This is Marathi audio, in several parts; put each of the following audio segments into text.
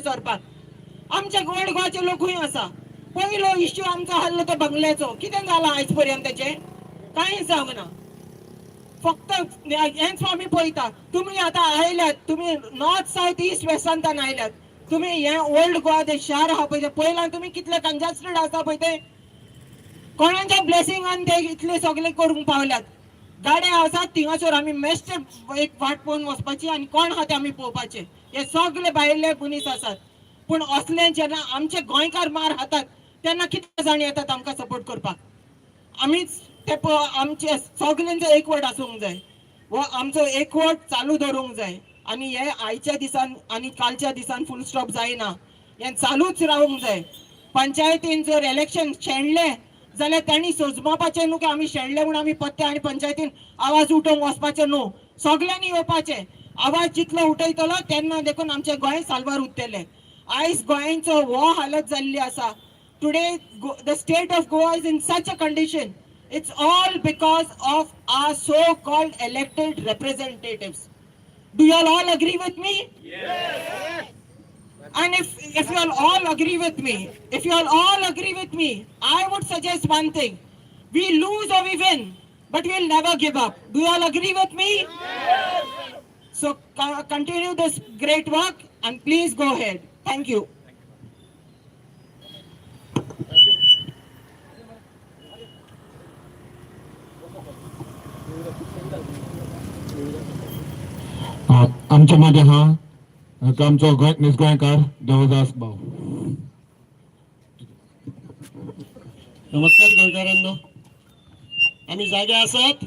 सरपाक. आमच्या गोड गोवाचे लोकूय आसा. पयलो इश्यू आमचो आहलो तो बंगल्याचो, कितें जाला आयज पर्यंत तेचे कांय जावना. फक्त हेच आमी पळयता. तुम्ही आता आयल्यात, तुम्ही नॉर्थ साऊथ ईस्ट वेस्टांतल्यान आयल्यात. तुम्ही हे ओल्ड गोवा ते शार आहा पळय, पयला तुम्ही कितले कंजस्टेड आसा पळय ते. कोणाच्या ब्लेसिंगान ते इतले सगळे करूंक पावल्यात. गाड्या आसात थिंगासर आमी मेस्ट एक वाट पळोवन वचपाची आनी कोण आहा ते आमी पळोवपाचे. हे सगळे भायले मनीस आसात. पूण असले जेन्ना आमचे गोंयकार मार खातात तेन्ना कितले जाण येतात आमकां सपोर्ट करपाक. आमीच ते आमचे सगळ्यांचो एकवट आसूंक जाय. व आमचो एकवट चालू दवरूंक जाय. आनी हे आयच्या दिसान आनी कालच्या दिसान फुल स्टॉप जायना. हे चालूच रावूंक जाय. पंचायतीन जर इलेक्शन शेणले जाल्यार तांणी सोजमावपाचें न्हू की आमी शेणले म्हणून आमी पत्ते आनी पंचायतीन आवाज उठोवंक वचपाचें न्हू. सगळ्यांनी येवपाचें. आवाज जितलो उठयतलो तेन्ना देखून आमचें गोंय साल्वार उरतलें. आयज गोंयचो हो हालत जाल्ली आसा. Today, the state of Goa is in such a condition. It's all because of our so-called elected representatives. Do you all agree with me? Yes. And if you all agree with me, I would suggest one thing. We lose or we win, but we'll never give up. Do you all agree with me? Yes. So continue this great work and please go ahead. Thank you. आमच्या मध्ये हा आमचो गोंयकार देवदास भाऊ. नमस्कार गोंयकारांनो. आम्ही जागे आसात.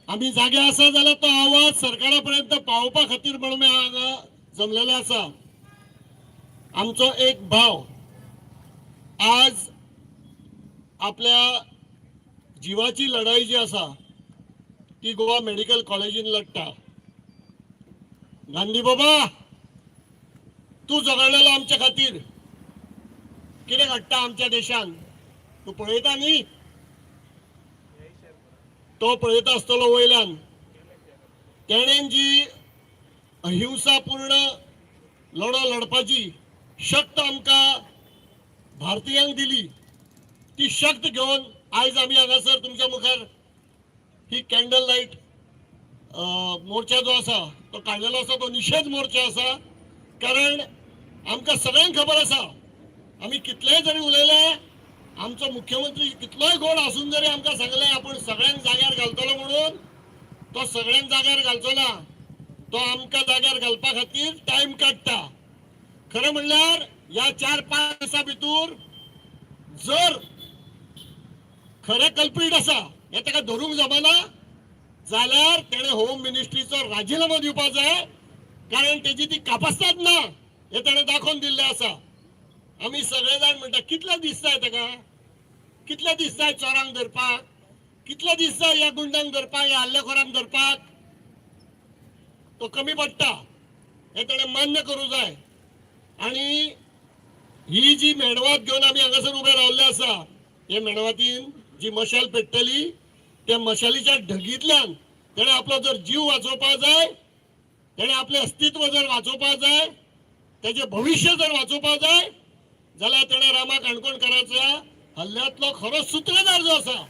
आम्ही जागे आसा जाल्यार तो आवाज सरकारापर्यंत पावोवपा खातीर म्हणून हांगा जमलेलो आसा. आमचो एक भाव आज आपल्या जिवाची लढाई जी आसा ती गोवा मेडिकल कॉलेजीन लढटा. गांधी बाबा, तू जगलेलो आमच्या खातीर. कितें घडटा आमच्या देशान तू पळयता न्ही. तो पळयता आसतलो वयल्यान. तेणेन जी अहिंसापूर्ण लढो लढपाची शक्त आमकां भारतीयांक दिली, ती शक्त घेवन आयज आमी हांगासर तुमच्या मुखार ही कॅन्डल लाईट मोर्चा जो आसा तो काढलेलो आसा. तो निषेध मोर्चा आसा. कारण आमकां सगळ्यांक खबर आसा आमी कितलेय जरी उलयले, आमचो मुख्यमंत्री कितलोय गोड आसून जरी आमकां सांगले आपण सगळ्यांक जाग्यार घालतलो म्हणून, तो सगळ्यांक जाग्यार घालचो ना. तो आमकां जाग्यार घालपा खातीर टायम काडटा. खरें म्हणल्यार ह्या 4-5 दिसां भितर जर खरे कल्प्रीट आसा हे ताका धरूंक जमना जाल्यार तेणे होम मिनिस्ट्रीचो राजिनामो दिवपाक जाय. कारण तेजी ती कापासतात ना हे तेणे दाखोवन दिल्ले आसा. आमी सगळे जाण म्हणटा कितले दीस जाय ताका, कितले दीस जाय चोरांक धरपाक, कितले दीस जाय ह्या गुंडांक धरपाक, ह्या हल्लेखोरांक धरपाक. तो कमी पडटा हे तेणे मान्य करूं जाय. आणि ही जी मेणवात घेवन आमी हांगासर उबे रावल्ले आसा, हे मेणवातीन जी मशाल पेट्टली त्या मशालीच्या ढगींतल्यान तेणे आपलो जर जीव वाचोवपाक जाय, तेणे आपले अस्तित्व जर वाचोवपाक जाय, तेजे भविष्य जर वाचोवपाक जाय जाल्यार तेणे रामा काणकोणकाराच्या हल्ल्यांतलो खरो सूत्रधार जो आसा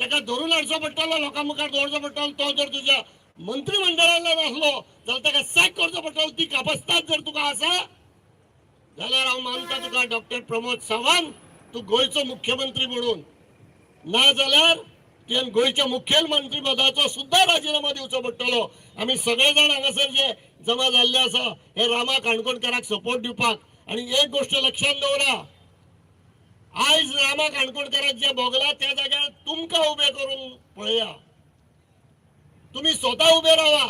ताका धरून हाडचो पडटलो, लोकां मुखार दवरचो पडटलो. तो जर तुज्या मंत्रिमंडळांतल्यान आसलो जाल्यार ताका सॅक करचो पडटलो. ती कापास्ताद जर तुका आसा जाल्यार हांव मानता तुका डॉक्टर प्रमोद सावंत तू गोंयचो मुख्यमंत्री म्हणून. ना जाल्यार तुवें गोंयच्या मुखेलमंत्री पदाचो सुद्धा राजिनामो दिवचो पडटलो. आमी सगळे जाण हांगासर जे जमा जाल्ले आसा हे रामा काणकोणकाराक सपोर्ट दिवपाक. आणि एक गोष्ट लक्षात दवरा, आयज रामा काणकोणकाराक जे भोगला त्या जाग्यार तुमकां उबे करून पळया. तुम्ही स्वता उबे रावा.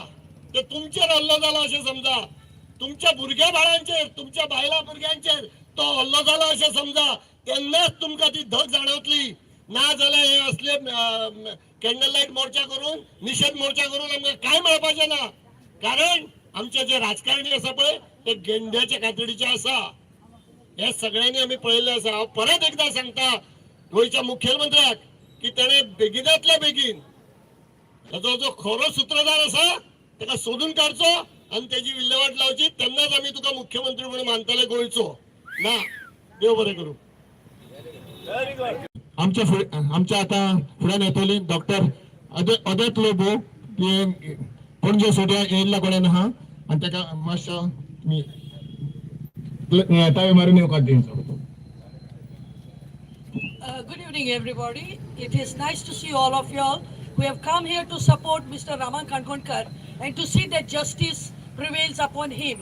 ते तुमचेर हल्लो जाला अशें समजा, तुमच्या भुरग्या बाळांचेर, तुमच्या बायला भुरग्यांचेर तो हल्लो जाला अशें समजा. तेन्नाच तुमकां ती धग जाणवतली. ना जाल्यार हे असले कॅन्डल लाईट मोर्चा करून, निषेध मोर्चा करून आमकां कांय मेळपाचें ना. कारण आमचे जे राजकारणी आसा पळय ते गेंड्याच्या कातडीचे आसा. हे सगळ्यांनी आमी पळयल्ले आसा. हांव परत एकदा सांगता गोंयच्या मुखेलमंत्र्याक की तेणे बेगिनातल्या बेगीन जो खरो सूत्रधार आसा ताका सोदून काडचो आणि त्याची विल्हेवाट लावची, त्यांनाच आम्ही तुका मुख्यमंत्री म्हणून मानताले गोयचो ना. देव बरे करू. आमच्या आता फुड्यान येतली डॉक्टर अदत लोबो पणजे सोड्या येयल्ला कोणान आहा आणि ताका मातसो मी तावे मारून येवकार दिवचो. Good evening, everybody. It is nice to see all of you all who have come here to support Mr. Raman Kankonkar and to see that justice prevails upon him.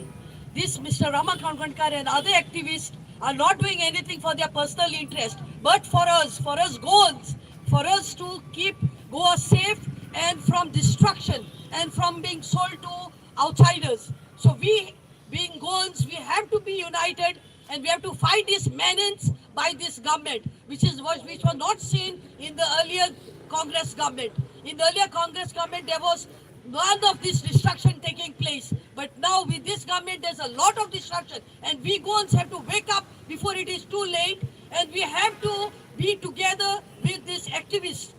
This Mr. Raman Kankonkar and other activists are not doing anything for their personal interest, but for us goals, for us to keep Goa safe and from destruction and from being sold to outsiders. So we, being goals, we have to be united and we have to fight this menace by this government, which was not seen in the earlier Congress government. In the earlier Congress government, there was none of this destruction taking place. But now with this government, there's a lot of destruction, and we Goans have to wake up before it is too late, and we have to be together with these activists.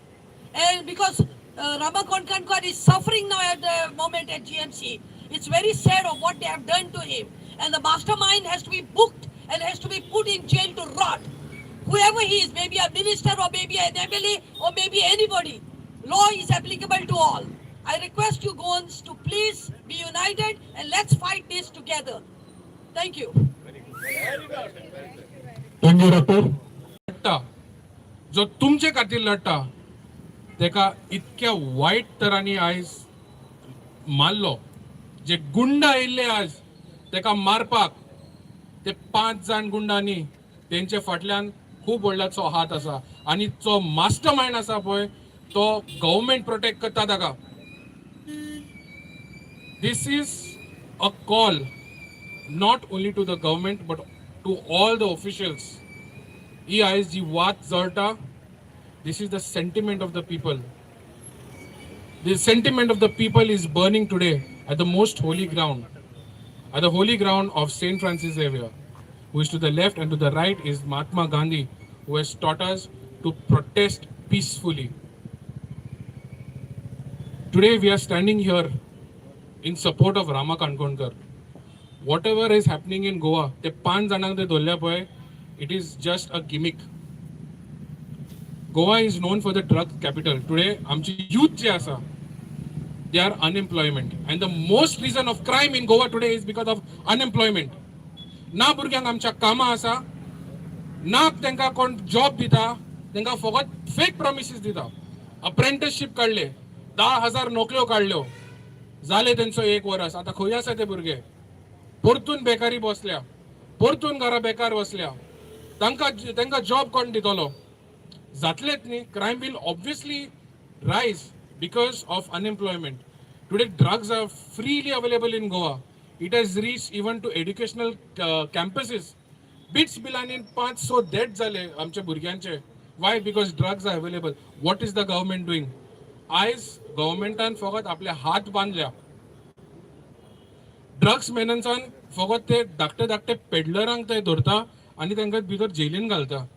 And because Rama Kankonkar is suffering now at the moment at GMC, it's very sad of what they have done to him. And the mastermind has to be booked and has to be put in jail to rot. Whoever he is, maybe a minister or maybe an MLA or maybe anybody, law is applicable to all. I request you Goans to please be united and let's fight this together. Thank you. Thank you doctor. लढटा जो तुमचे खातीर लढटा तेका इतक्या वायट तरांनी आयज मारलो. जे गुंड आयिल्ले आज तेका मारपाक, ते 5 जाण गुंडांनी तेंचे फाटल्यान खूब व्हडल्याचो हात आसा आणि जो मास्टर माइंड आसा पळय तो गव्हर्नमेंट प्रोटेक्ट करता ताका. This is a call not only to the government but to all the officials. ही आयज जी वात जळटा, this is the sentiment of the people. The sentiment of the people is burning today at the most holy ground, at the holy ground of Saint Francis Xavier, who is to the left, and to the right is Mahatma Gandhi, who has taught us to protest peacefully. Today we are standing here in support of Rama Kankonkar. Whatever is happening in Goa, te 5 janank te dolya pay, it is just a gimmick. Goa is known for the drug capital. Today, amchi youth je asa, they are unemployment, and the most reason of crime in Goa today is because of unemployment. Na भुरग्यांक आमच्या कामा आसा, ना तांकां कोण जॉब दिता, तांकां फकत फेक प्रॉमिसीस दिता. अप्रेंटिसशीप काडले, 10,000 नोकऱ्यो काडल्यो, जाले तेंचो 1 वर्स. आता खंय आसा ते भुरगे? परतून बेकारी बसल्या, परतून घरा बेकार बसल्या. तांकां जॉब कोण दितलो? जातलेच न्ही. Crime will obviously rise because of unemployment. Today drugs are freely available in Goa. It has reached even to educational campuses. Bits bilani 500 dead zale amche burgyanche. Why? Because drugs are available. What is the government doing? Eyes governmentan फकत आपले हात बांधल्या. ड्रग्स मेनन्सान फकत ते धाकटे पेडलरांक ते धरता आणि तांकां भितर जेलीन घालता.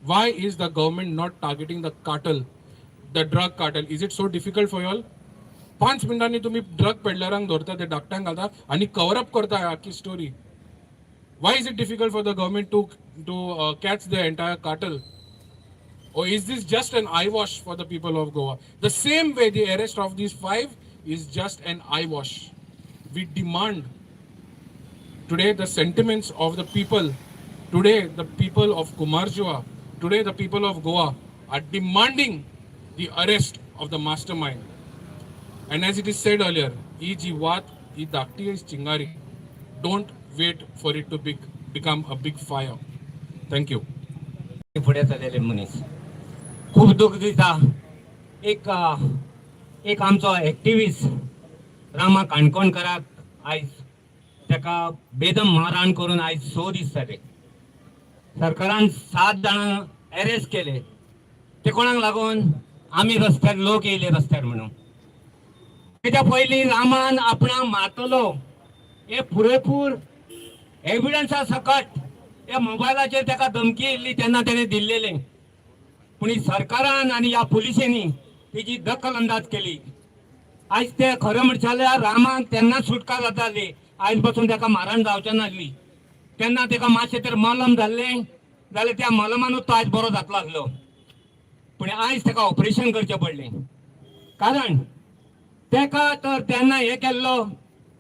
Why is the government not targeting the cartel, the drug cartel? Is it so difficult for you all? 5 मिनिटांनी तुम्ही ड्रग पेडलरांक धरता, ते धाकट्यांक घालता आणि कवर अप करता आखी story. Why is it difficult for the government to catch the entire cartel? Or is this just an eyewash for the people of Goa? The same way the arrest of these 5 is just an eyewash. We demand today the sentiments of the people. Today the people of Kumarjua, today the people of Goa are demanding the arrest of the mastermind. And as it is said earlier, E Jivat, E Dakti is Chingari. Don't wait for it to become a big fire. Thank you. पुढे चाललेले मनीस खूप दुःख दिता. एक आमचो एक्टिविस्ट रामा काणकोणकराक आयज ताका बेदम मारहाण करून आयज 6 दीस जाले. सरकारान 7 जाणां अरेस्ट केले. ते कोणाक लागून? आमी रस्त्यार लोक येयले रस्त्यार म्हणून. तेच्या पयलीं रामान आपणाक मारतलो हे पुरेपूर एविडन्सा सकट या मोबायलाचेर ताका धमकी येयल्ली तेन्ना तेणें दिल्लेलें. पूण ही सरकारान आनी ह्या पुलिसांनी तेजी दखल अंदाज केली. आयज ते खरें म्हणचे जाल्यार रामाक तेन्ना सुटका जाताली आयज पासून ताका मारण जावचें नासली तेन्ना ताका मातशें तर मलम जाल्लें जाल्यार त्या मलमानूच तो आयज बरो जातलो आसलो पूण आयज ताका ऑपरेशन करचें पडलें कारण ताका तर तेन्ना हें केल्लो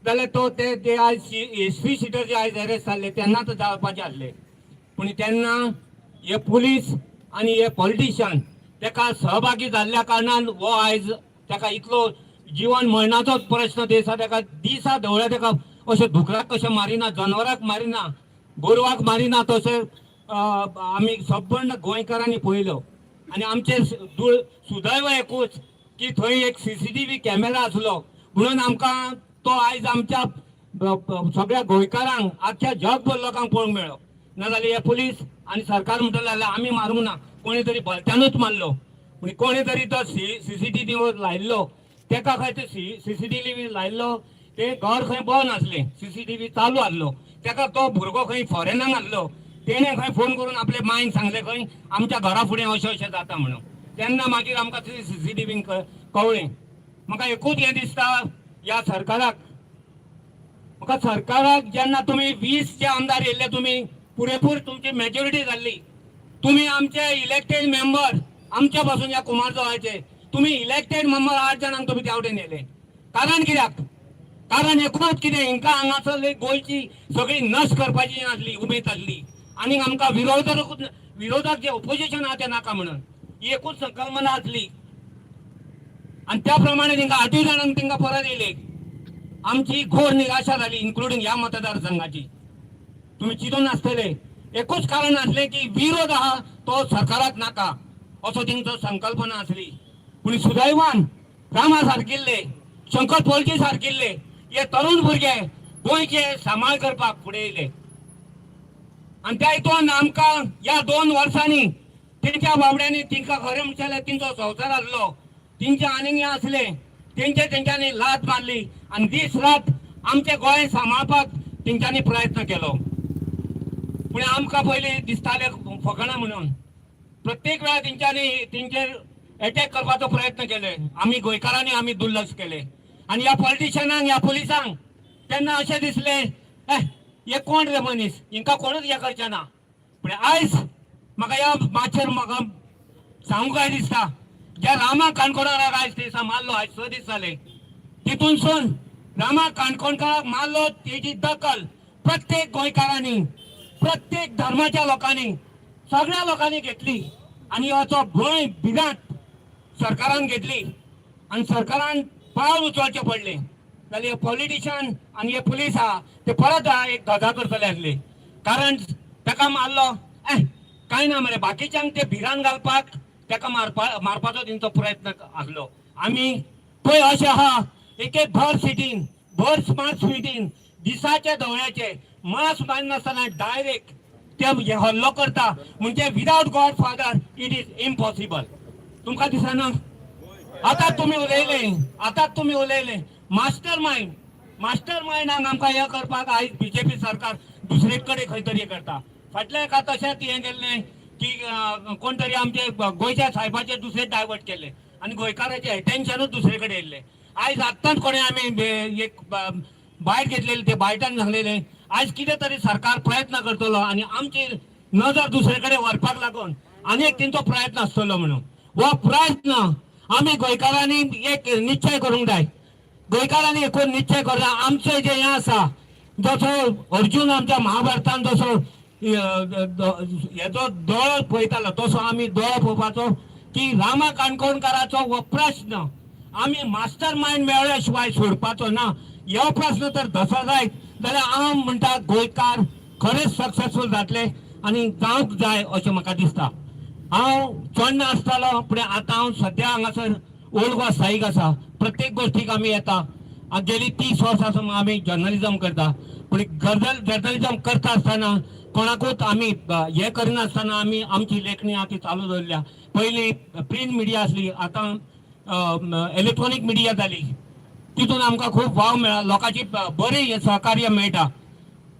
जाल्यार तो ते आयज एसपी सिटर जे आयज अरेस्ट जाल्ले तेन्ना तो जावपाचें आसलें पूण तेन्ना हे पुलीस आनी हे पॉलिटिशियन ताका सहभागी जाल्ल्या कारणान हो आयज ताका इतलो जीवन मरणाचोच प्रश्न दिसा ताका दिसा ढवळे ताका अशें दुकराक कशें मारिना जनवराक मारिना गोरवाक मारिना तशें आमी सबंद गोंयकारांनी पळयलो आनी आमचें सुदैव एकूच की थंय एक CCTV कॅमेरा आसलो म्हणून आमकां तो आयज आमच्या सगळ्या गोंयकारांक आख्या जगभर लोकांक पळोवंक मेळ्ळो नाजाल्यार हे पुलीस आनी सरकार म्हणटले जाल्यार आमी मारूंक ना कोणी तरी भलत्यानूच मारलो पूण कोणी तरी तो CCTV लायल्लो ताका खंय ते CCTV लायल्लो ते घर खंय बंद आसलें CCTV चालू आसलो ताका तो भुरगो खंय फॉरेनाक आसलो तेणें खंय फोन करून आपले मांयक सांगलें खंय आमच्या घरा फुडें अशें अशें जाता म्हणून तेन्ना मागीर आमकां CCTV कळ्ळें म्हाका एकूच हें दिसता ह्या सरकाराक म्हाका सरकाराक जेन्ना तुमी 20 जे आमदार येयल्ले तुमी पुरेपूर तुमची मेजॉरिटी जाल्ली तुम्ही आमचे इलेक्टेड मेंबर आमच्या पासून या कुमारजोळाचे तुम्ही इलेक्टेड मेंबर 8 जाणांक तुम्ही तेवटेन नेले कारण कित्याक कारण एकूच कितें हिंका हांगासर गोंयची सगळी नस करपाची आसली उमेद आसली आनी आमकां विरोधक जे ऑपोजिशन आहा ते नाका म्हणून ही एकूच संकल्पना आसली आणि त्या प्रमाणे तांकां 8 जाणांक तांकां परत येयले आमची घोर निराशा जाली इन्क्लुडींग ह्या मतदारसंघाची तुम्ही चिंतून आसतले एकूच कारण आसलें की विरोध आहा तो सरकाराक नाका असो तांचो संकल्पना आसली पूण सुदैवान रामा सारकिल्ले शंकर पोळचे सारकिल्ले हे तरुण भुरगे गोंयचे सांबाळ करपाक फुडें येयले आनी त्या हितून आमकां ह्या 2 वर्सांनी तेंच्या बाबड्यांनी तांकां खरें म्हणचें जाल्यार तेंचो संवसार आसलो तेंचे आनीक हें आसलें तेंच्यांनी लात मारली आनी दीस रात आमचें गोंय सांबाळपाक तेंच्यांनी प्रयत्न केलो पूण आमकां पयलीं दिसतालें फकाणां म्हणून प्रत्येक वेळार तेंचेर अटॅक करपाचो प्रयत्न केले आमी गोंयकारांनी आमी दुर्लक्ष केले आनी ह्या पॉलिटिशियनांक ह्या पुलिसांक तेन्ना अशें दिसलें हे कोण रे मनीस हिंकां कोणूच हें करचें ना पूण आयज म्हाका ह्या माचेर म्हाका सांगूंक काय दिसता ज्या रामा काणकोणकाराक आयज दिसा मारलो आयज 6 दीस जाले तितूनसून रामा काणकोणकाराक मारलो तेजी दखल प्रत्येक गोंयकारांनी प्रत्येक धर्माच्या लोकांनी सगळ्या लोकांनी घेतली आणि हाचो भंय भिरांत सरकारान घेतली आणि सरकारान पावल उचलचें पडलें जाल्यार हे पॉलिटिशियन आनी हे पुलीस आहा ते परत एक धजा करतले आसले कारण ताका मारलो कांय ना मरे बाकीच्यांक ते भिरांत घालपाक ताका मारपाचो तेंचो प्रयत्न आसलो आमी पळय अशें आहा एक भर सिटीन भर स्मार्ट सिटीन दिसाचे धवळ्याचे मास्क बांदनासतना डायरेक्ट ते हल्लो करता म्हणजे without God father it is impossible तुमकां दिसना आतां तुमी उलयले मास्टर माइंडांक आमकां हें करपाक आयज BJP सरकार दुसरे कडेन खंय तरी करता फाटल्या एका तशेंच हें केल्लें की कोण तरी आमचे गोंयच्या साहेबाचे दुसरे डायवर्ट केले आनी गोंयकारांचे एटेन्शनूच दुसरे कडेन येयल्लें आयज आत्ताच कोणें आमी एक बायट घेतलेली ते बायटान सांगलेलें आयज कितें तरी सरकार प्रयत्न करतलो आनी आमची नजर दुसरे कडेन व्हरपाक लागून आनीक तेंचो प्रयत्न आसतलो म्हणून हो प्रयत्न आमी गोंयकारांनी एक निश्चय करूंक जाय गोंयकारांनी एकूच निश्चय करता आमचें जें हें आसा जसो अर्जून आमच्या महाभारतान जसो हेचो दोळो पळयतालो तसो आमी दोळो पळोवपाचो की रामा काणकोणकाराचो हो प्रश्न आमी मास्टर माइंड मेळ्ळ्या शिवाय सोडपाचो ना हो प्रश्न तर धसो जायत जाल्यार हांव म्हणटा गोंयकार खरेंच सक्सेसफूल जातले आनी जावंक जाय अशें म्हाका दिसता हांव चड नासतालो पूण आतां हांव सद्या हांगासर ओल्ड गोवा स्थायीक आसा प्रत्येक गोश्टीक आमी येता गेली 30 वर्सां सावन आमी जर्नलिजम करता पूण जर्नलिजम करता आसतना कोणाकूच आमी हें करिनासतना आमी आमची लेखणी आहा ती चालू दवरल्या पयलीं प्रिंट मिडिया आसली आतां इलेक्ट्रॉनीक मिडिया जाली तितून आमकां खूब वाव मेळ्ळा लोकांची बरी सहकार्य मेळटा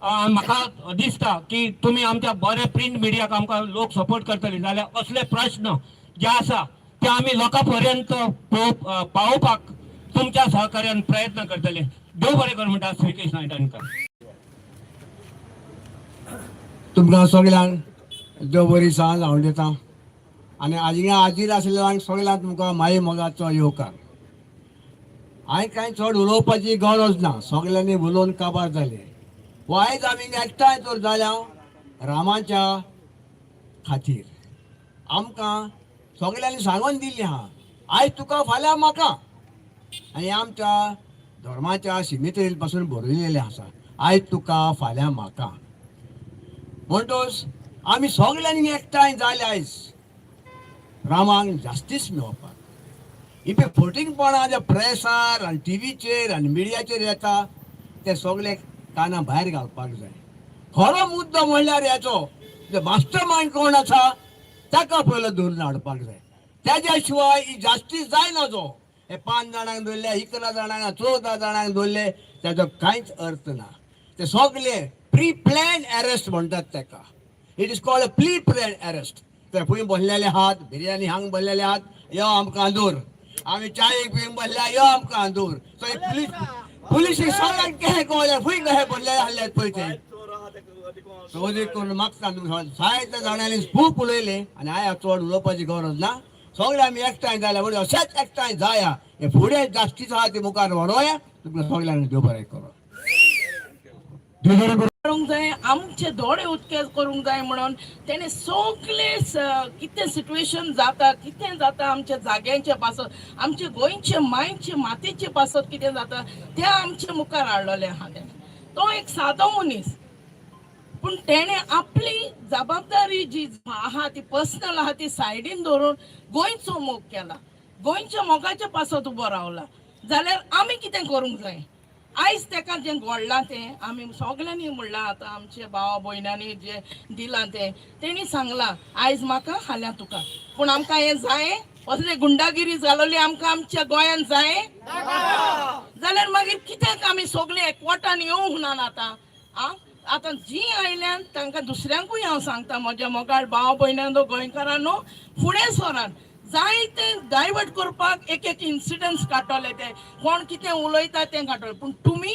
म्हाका दिसता की तुमी आमच्या बरे प्रिंट मिडियाक आमकां लोक सपोर्ट करतले जाल्यार असले प्रश्न जे आसा ते आमी लोकां पर्यंत पावोवपाक तुमच्या सहकार्यान प्रयत्न करतले. देव बरें कर म्हणटा श्री कृष्ण नायटांकर. तुमकां सगळ्यांक देव बरी सांज हांव दितां आनी आजिया आजीर आशिल्ल्यांक सगळ्यांक तुमकां माये मोगाचो येवकार. हांवें कांय चड उलोवपाची गरज ना, सगळ्यांनी उलोवन काबार जाले. आयज आमी एकठांय तर जाल्या रामाच्या खातीर. आमकां सगळ्यांनी सांगून दिल्लें आहा आयज तुका फाल्यां म्हाका, आनी आमच्या धर्माच्या सिमेत्रे पासून बरयलेलें आसा आयज तुका फाल्यां म्हाका. म्हणटोच आमी सगळ्यांनी एकठांय जाले आयज रामाक जास्तीस मेळोवपाक. इपे फटींगपणां जे प्रेसार आनी टीव्हीचेर आनी मिडियाचेर येता ते सगळे काना भायर घालपाक जाय. खरो मुद्दो म्हणल्यार हेचो जे मास्टर मायंड कोण आसा ताका पयलो धरून हाडपाक जाय. त्याच्या शिवाय ही जास्तीस जायना. जो हे 5 जाणांक धरले, 11 जाणांक, 14 जाणांक धरले, ताजो कांयच अर्थ ना. ते सगळे प्री प्लॅन अरेस्ट म्हणटात ताका. It is called a pre plan arrest. ते खंय बसलेले आहात, बिर्याणी हांग बसलेले आहात, यो आमकां दूर. आमी चायेक पिवंक बसल्या, यो आमकां दूर. सो पुलीस सगळ्यांक कशें कळलें खंय कशें बसलेले आसले पळय ते. सो देखून करून मागता तुमकां जायत्या जाणांनी खूब उलयले आनी हांवें चड उलोवपाची गरज ना. सगळे आमी एकठांय जाल्या म्हणजे अशेंच एकठांय जाया. हे फुडें जास्तीच आहा ती मुखार व्हरोया. तुमकां सगळ्यांक देव बरें करो. करूंक जाय, आमचे दोळे उदके करूंक जाय म्हणून तेणे सगळे कितें सिट्युएशन जाता, कितें जाता आमच्या जाग्यांचे पासत, आमचे गोंयचे मायचे मातयेचे पासत कितें जाता तें आमचे मुखार हाडलेलें आहा. तो एक सादो मनीस, पूण तेणे आपली जबाबदारी जी आहा ती पर्सनल आहा ती सायडीन दवरून गोंयचो मोग केला, गोंयच्या मोगाच्या पासत उबो रावला. जाल्यार आमी कितें करूंक जाय? आयज तेका जें घडलां तें आमी सगळ्यांनी म्हणलां. आतां आमचे भावा भयणांनी जे दिलां तें तेणी सांगलां आयज म्हाका फाल्यां तुका. पूण आमकां हें जाय? असले गुंडागिरी जालोली आमकां आमच्या गोंयांत जाय? जाल्यार मागीर कित्याक आमी सगळे एकवटान येवंक ना आतां? आतां जीं आयल्यान तांकां दुसऱ्यांकूय हांव सांगता, म्हज्या मोगाळ भाव भयणांनो गोंयकारांनो, फुडें सरात. जाय तें डायवर्ट करपाक एक इन्सिडंट्स काडटले, ते कोण कितें उलयता तें काडटले. पूण तुमी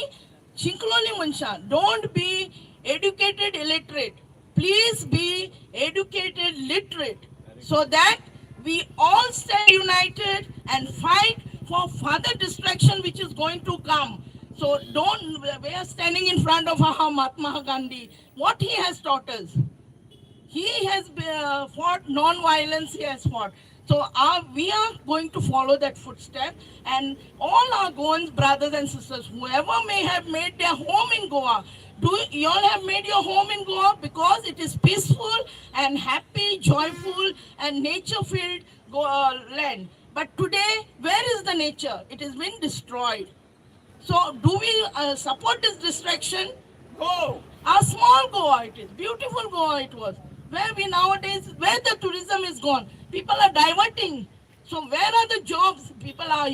शिकलोलीं मनशां, don't be educated illiterate, please be educated literate, so that we all stand united and fight for further destruction which is going to come. So we are standing in front of Mahatma Gandhi. What he has taught us, he has fought non-violence, he has fought. So we are going to follow that footstep, and all our Goans brothers and sisters, whoever may have made their home in Goa, do you all have made your home in Goa because it is peaceful and happy, joyful and nature-filled land. But today, where is the nature? It has been destroyed. So do we support this destruction? No. Our small Goa it is, beautiful Goa it was. Where we nowadays, where the tourism is gone, people are diverting. So where are the jobs?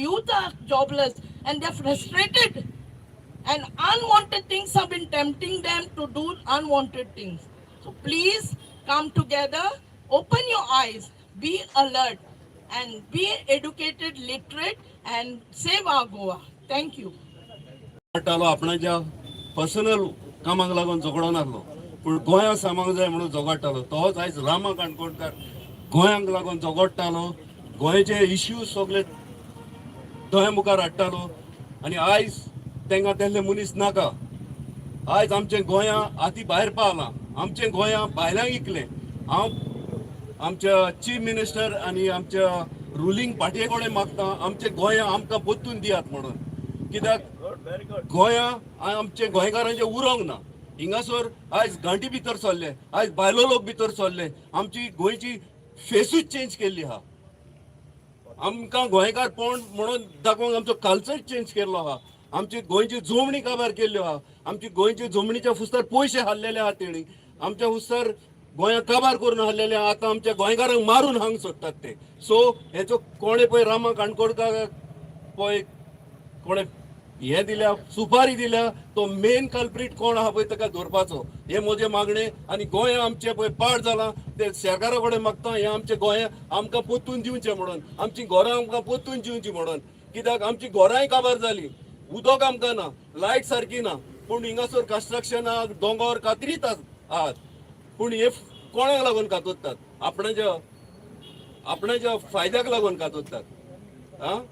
Youth are jobless and they're frustrated. And unwanted things have been tempting them to do unwanted things. So please come together, open your eyes, be alert and be educated, literate and save our Goa. Thank you. आपणाच्या पर्सनल कामाक लागून झगडो नासलो, पूण गोंया सामाक जाय म्हणून झगडटालो. तोच आयज रामा काणकोणकार गोंयांक लागून झगडटालो, गोंयचे इश्यूज सगळे दोळ्या मुखार हाडटालो. आनी आयज तांकां तेसले मनीस नाका. आयज आमचें गोंया आती भायर पावलां, आमचें गोंया भायल्यांक इकलें. हांव आमच्या चीफ मिनिस्टर आनी आमच्या रुलींग पार्टये कडेन मागता आमचें गोंया आमकां परतून दियात म्हणून. कित्याक गोंया आमचें गोंयकारांचें उरोंक ना. हिंगासर आयज गांठी भितर सरले, आयज भायलो लोक भितर सरले. आमची गोंयची फेसूच चेंज केल्ली आहा. आमकां गोंयकारपण म्हणून दाखोवंक आमचो कल्चर चेंज केल्लो आहा. आमची गोंयची जमणी काबार केल्ल्यो आहा. आमची गोंयची जमणीच्या हुस्तार पयशे हाडलेले आहा तेणी. आमच्या हुस्तार गोंया काबार करून हाडलेले आहा. आतां आमच्या गोंयकारांक मारून हांग सोदतात ते. सो हेचो कोणें पळय रामा काणकोणकाराक पळय कोणें हे दिल्या, सुपारी दिल्या, तो मेन कल्प्रीट कोण आहा पळय ताका धरपाचो. हे म्हजे मागणे. आनी गोंय आमचें पळय पाड जालां ते सरकारा कडेन मागता हे आमचें गोंय आमकां परतून दिवचें म्हणून, आमचीं घरां आमकां परतून दिवचीं म्हणून. कित्याक आमची घरांय काबार जाली, उदक आमकां ना, लायट सारकी ना, पूण हिंगासर कन्स्ट्रक्शनाक दोंगर कातरीत आहात. पूण हे कोणाक लागून कातोतात? आपणाच्या फायद्याक लागून कातोतात,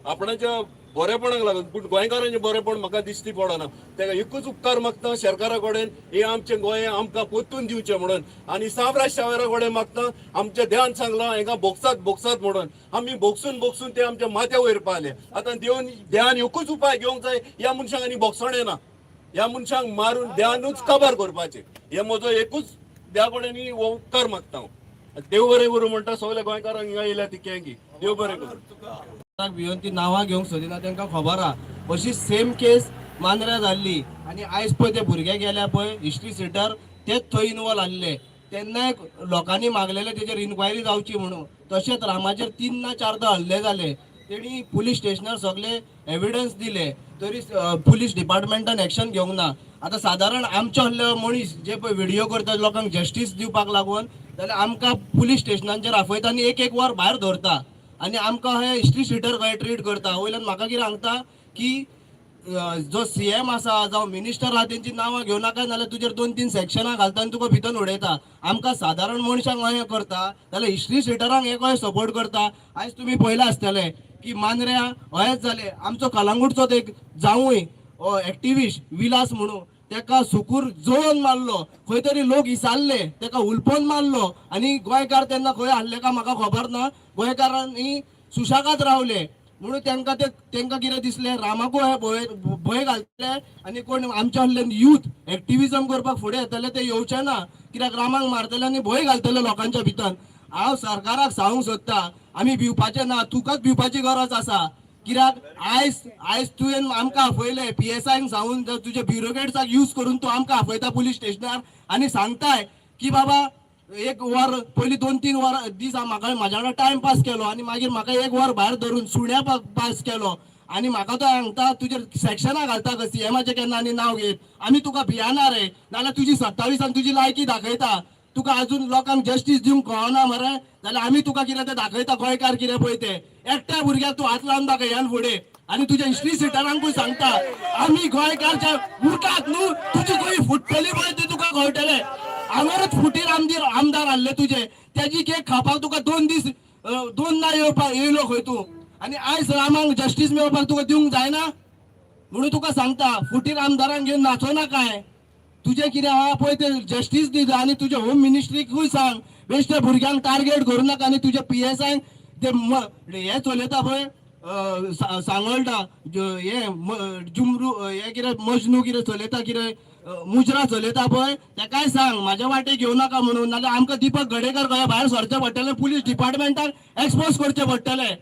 आपणाच्या बरेपणाक लागून. पूण गोंयकारांचें बरेपण म्हाका दिश्टी पडना. तेका एकूच उपकार मागता सरकारा कडेन, हे आमचें गोंय आमकां परतून दिवचें म्हणून. आनी सावराज शावेरा कडेन मागता, आमचें ध्यान सांगलां हेंका बोगसात म्हणून. आमी बोगसून ते आमच्या माथ्या वयर पावले. आतां ध्यान एकूच उपाय घेवंक जाय, ह्या मनशांक आनी बोगसणें ना. ह्या मनशांक मारून ध्यानूच काबार करपाचें. हे म्हजो एकूच देवा कडेन उपकार मागता हांव. देव बरें करूं म्हणटा सगळ्या गोंयकारांक हिंगा येयल्या तिकेंकी. देव बरें करूं. भिवन ती नांवां घेवंक सोदिना तांकां खबर आहा. अशी सेम केस मांद्र्या जाल्ली आनी आयज पळय ते भुरगे गेल्या पळय हिस्ट्री सिटर, तेच थंय इनवॉल्व आसले. तेन्नाय लोकांनी मागलेले तेजेर इन्क्वायरी जावची म्हणून. तशेंच रामाचेर 3 ना 4 हल्ले जाले. तेणी पुलीस स्टेशनार सगळे एविडन्स दिले, तरी पुलीस डिपार्टमेंटान एक्शन घेवंक ना. आतां सादारण आमचे असले मनीस जे पळय व्हिडिओ करतात लोकांक जस्टीस दिवपाक लागून, जाल्यार आमकां पुलीस स्टेशनांचेर आफयता आनी एक वर भायर दवरता. आनी आमकां हे हिस्ट्री सिटर कशें ट्रीट करता. वयल्यान म्हाका कितें सांगता की जो CM आसा जावं मिनिस्टर आहा तेंची नांवां घेवं नाका, नाल्यार तुजेर 2-3 सेक्शनां घालता आनी तुका भितर उडयता. आमकां सादारण मनशांक अशें करता, जाल्यार हिस्ट्री सिटरांक हे कशें सपोर्ट करता. आयज तुमी पळयलां आसतलें की मांद्र्या अशेंच जालें. आमचो कलांगूटचो एक जावूय एक्टिविस्ट विलास म्हणून, तेका सुकूर जळोवन मारलो. खंय तरी लोक इसारले, तेका उलपोवन मारलो. आनी गोंयकार तेन्ना खंय हाडले काय म्हाका खबर ना. गोंयकारांनी सुशागाद रावले म्हणून तेंकां कितें दिसलें, रामाकूय हे भंय घालतले आनी कोण आमचे असले यूथ एक्टिविजम करपाक फुडें येतले ते येवचे ना. कित्याक रामाक मारतले आनी भंय घालतले लोकांच्या भितर. हांव सरकाराक सांगूंक सोदता, आमी भिवपाचे ना, तुकाच भिवपाची गरज आसा. कित्याक आयज तुवें आमकां आपयले, PSIक सांगून तुजे ब्युरोक्रेट्साक यूज करून तूं आमकां आपयता पुलीस स्टेशनार आनी सांगताय की बाबा 1 वर पयलीं 2-3 वर दीस म्हाका म्हाज्या वांगडा टायम पास केलो आनी मागीर म्हाका 1 वर भायर धरून सुण्या पास केलो. आनी म्हाका तो सांगता तुजेर सेक्शनां घालता का CMचे केन्ना आनी नांव घेत. आमी तुका भियाना रे, नाल्यार तुजी 27 तुजी लायकी दाखयता. तुका अजून लोकांक जस्टीस दिवंक कळना मरे, जाल्यार आमी तुका कितें तें दाखयता. गोंयकार कितें पळय ते एकट्या भुरग्याक तूं हात लावन दाखय ह्यान फुडें. आनी तुज्या हिस्ट्री सिटरांकूय सांगता, आमी गोंयकारच्या मुखात न्हू तुजी खंय फुटतली पळय ती तुका कळटलें. हांगारूच फुटीर आमदार हाडले तुजे, तेजी केक खावपाक तुका 2 दीस 2 ना येयलो खंय तूं. आनी आयज रामांक जस्टीस मेळपाक तुका दिवंक जायना म्हणून तुका सांगता, फुटीर आमदारांक घेवन नाचोना काय. तुजें कितें आहा पळय ते जस्टीस दी. आनी तुज्या होम मिनिस्ट्रीकूय सांग बेश्टे भुरग्यांक टार्गेट करूं नाका. आनी तुज्या PSI ते हे चलयता पळय सांगोळटा हे जुमरू हे कितें मजनू कितें चलयता, कितें मुजरा चलयता पळय, तेकाय सांग म्हाज्या वाटेक घेवं नाका म्हणून. नाल्यार आमकां दीपक गडेकर गोंया भायर सरचें पडटलें, पुलीस डिपार्टमेंटाक एक्सपोज करचें पडटलें.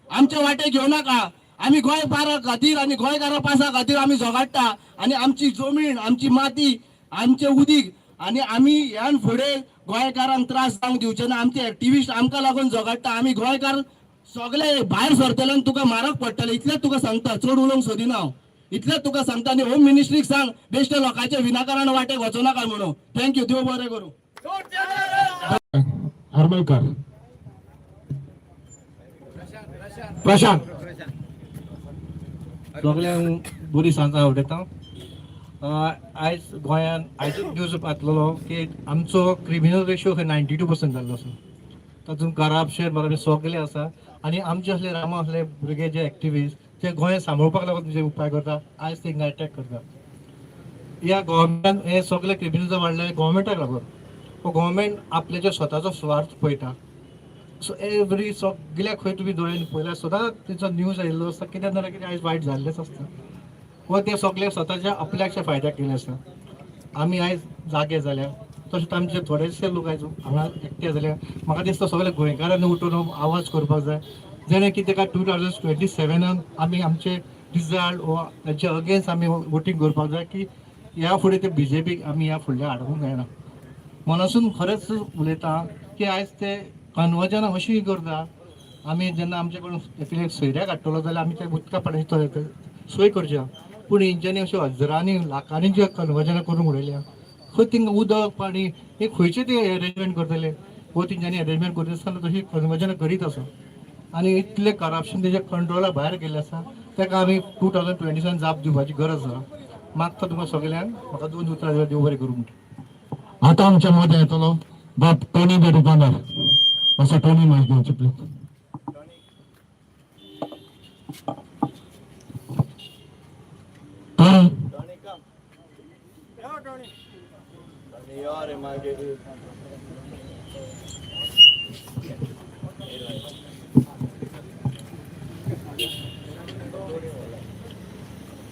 आमचे वाटेक घेवं नाका. आमी गोंयकारा खातीर आनी गोंयकारा पासा खातीर आमी झगडटा. आनी आमची जमीन, आमची माती, आमचे उदीक आनी आमी ह्यान फुडें गोंयकारांक त्रास जावंक दिवचे ना. आमचे एक्टिविस्ट आमकां लागून झगडटा. आमी गोंयकार सगळे भायर सरतले आनी तुका मारक पडटले. इतलेंच तुका सांगता, चड उलोवंक सोदिना हांव. इतलेंच तुका सांगता. आनी होम मिनिस्ट्रीक सांग बेश्टे लोकांचे विनाकारण वाटेक वचो नाका म्हणून. थँक्यू. देव बरें करूं. हरमलकर प्रशांत. सगळ्यांक बरी सांज आवडटा. आयज गोंयांत आयजूच न्यूज पातलेलो की आमचो क्रिमिनल रेशियो 92% जाल्लो आसा. तातूंत करप्शन बरें सगळें आसा. आनी आमचे असले रामा असले भुरगे जे एक्टिविस्ट ते गोंय सांबाळपाक लागून जे उपाय करता, आयज तेंकां अटॅक करता. ह्या गोवोरमेंटान हे सगळे क्रिमिनलिझम वाडले गोवोरमेंटाक लागून. गोवोरमेंट आपले जे स्वताचो स्वार्थ पळयता. सो एवरी सगळ्या खंय तुमी दोळ्यांनी पळयल्यार सदांच तेचो न्यूज आयिल्लो आसता. कितें ना कितें आयज वायट जाल्लेंच आसता. व ते सगळे स्वताच्या आपल्याच्या फायद्याक केले आसा. आमी आयज जागे जाल्या, तशेंच आमचे थोडेशे लोक आयज हांगा एकटे जाल्या. म्हाका दिसता सगळे गोंयकारांनी उठून आवाज करपाक जाय. जेणे की ताका 2027 आमी आमचे रिजल्ट वा हेचे अगेन्स्ट आमी वोटींग करपाक जाय की ह्या फुडें ते BJPक आमी ह्या फुडल्या हाडूंक जायना. मनसून खरेंच उलयता की आयज ते कन्वर्जनां अशीं करता. आमी जेन्ना आमचे कडून सोयऱ्याक हाडटलो जाल्यार आमी ते उदका पाणय सोय करच्या. पूण हेंच्यांनी अश्यो हजारांनी लाखांनी जे कन्वर्जनां करून उडयल्या. खंय तिंगा उदक पाणी हे खंयचे ते अरेंजमेंट करतले वो तेंच्यांनी अरेंजमेंट करता आसतना तशी कन्वर्जनां करीत आसा. आनी इतलें करप्शन तेच्या कंट्रोला भायर गेल्लें आसा. ताका आमी 2027 जाप दिवपाची गरज आसा. मागता तुमकां सगळ्यांक म्हाका 2 उतरां दिल्यार देव बरें करूं म्हणटा. आता आमच्या मध्ये येतलो बाप टोनी द रिबांदार. असं टोनी माहिती घेवचे प्लीज. टोनी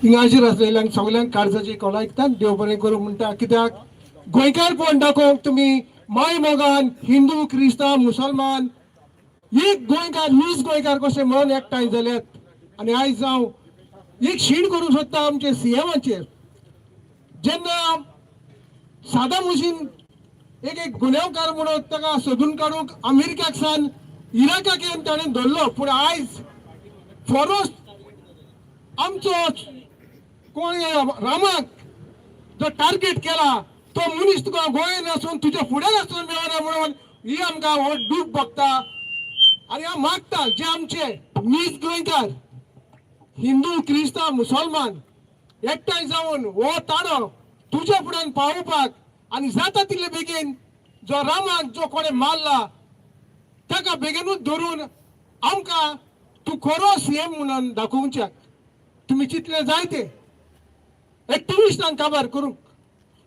हिंगाचेर आसलेल्यांक सगळ्यांक काळजाची कॉल आयकतात देव बरें करूं म्हणटा. कित्याक गोंयकार पळोवन दाखोवंक तुमी माय मोगान हिंदू क्रिस्तांव मुसलमान एक गोंयकार वीस गोंयकार कशे म्हणून एकठांय जाल्यात. आनी आयज हांव एक शीण करूंक सोदता आमचे सीएमाचेर. जेन्ना सादाम हुसेन एक गुन्यांवकार म्हणून ताका सोदून काडूंक अमेरिकाक सावन इराकाक येवन ताणें धरलो. पूण आयज फॉरेस्ट आमचो कोण रामाक जो टार्गेट केला तो मनीस तुका गोंयांत आसून तुज्या फुड्यान आसून मेळना म्हणून ही आमकां हो दूख भोगता. आनी हांव मागता जे आमचे वीस गोंयकार हिंदू क्रिस्तांव मुसलमान एकठांय जावन हो ताणो तुज्या फुड्यान पावोवपाक आनी जाता तितले बेगीन जो रामाक जो कोणें मारला ताका बेगीनूच धरून आमकां तूं खरो सीएम म्हणून दाखोवच्याक. तुम्ही चितले जायते एक्टिविस्टांक काबार करूंक.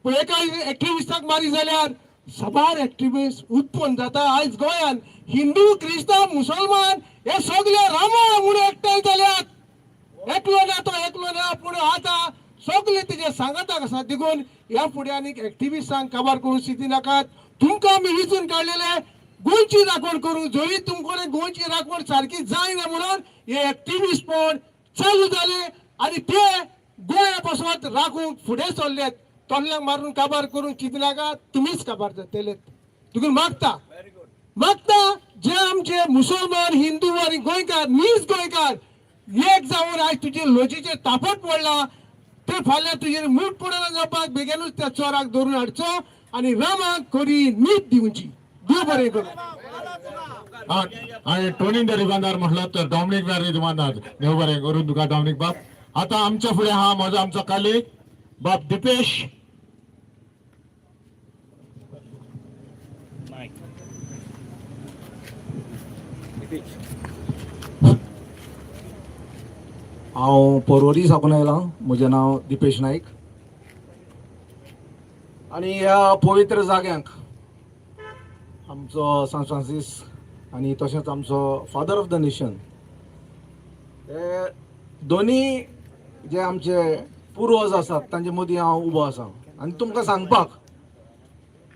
पूण एका एक्टिविस्टाक मारी जाल्यार सबार एक्टिविस्ट उत्पन्न जाता. आयज गोंयान हिंदू क्रिस्तांव मुसलमान हे सगळे रामा म्हणून एकठांय जाल्यात. एकलो ना तो एकलो ना पूण आतां सगळे तेजे सांगाताक आसा देखून ह्या फुडें आनीक एक्टिविस्टांक काबार करूंक स्थिती नाकात. तुमकां आमी विचून काडलेले गोंयची राखण करूं. जरी तुमकोडे गोंयची राखण सारकी जायना म्हणून हे एक्टिविस्ट पण चालू जाले आनी ते गोंया पासून राखूंक फुडें सरलेत. तोल्यांक मारून काबार करूंक चिंतनाका. तुमीच काबार जातलेत. देखून मागता जे आमचे मुसलमान हिंदू आनी गोंयकार वीस गोंयकार एक जावन आयज तुजे लोचीचेर तापट पडला ते फाल्यां तुजेर मूठ पडना जावपाक बेगीनूच त्या चोराक धरून हाडचो आनी रामाक खरी न्हीद दिवची. देव बरें करूं. आणि टोनी द रिबांदार म्हटलं तर डॉमिनिक द रिबांदार देव बरें करून तुका डॉमिनिक बाप. आता आमच्या फुडें हा म्हजो आमचो कालीग बाप दिपेश. हांव पर्वरी साकून आयलां. म्हजें नांव दिपेश नायक. आनी ह्या पवित्र जाग्यांक आमचो सान फ्रांसीस आनी तशेंच आमचो फादर ऑफ द नेशन हे दोनी जे आमचे पुर्वज आसात तांचे मदीं हांव उबो आसा. आनी तुमकां सांगपाक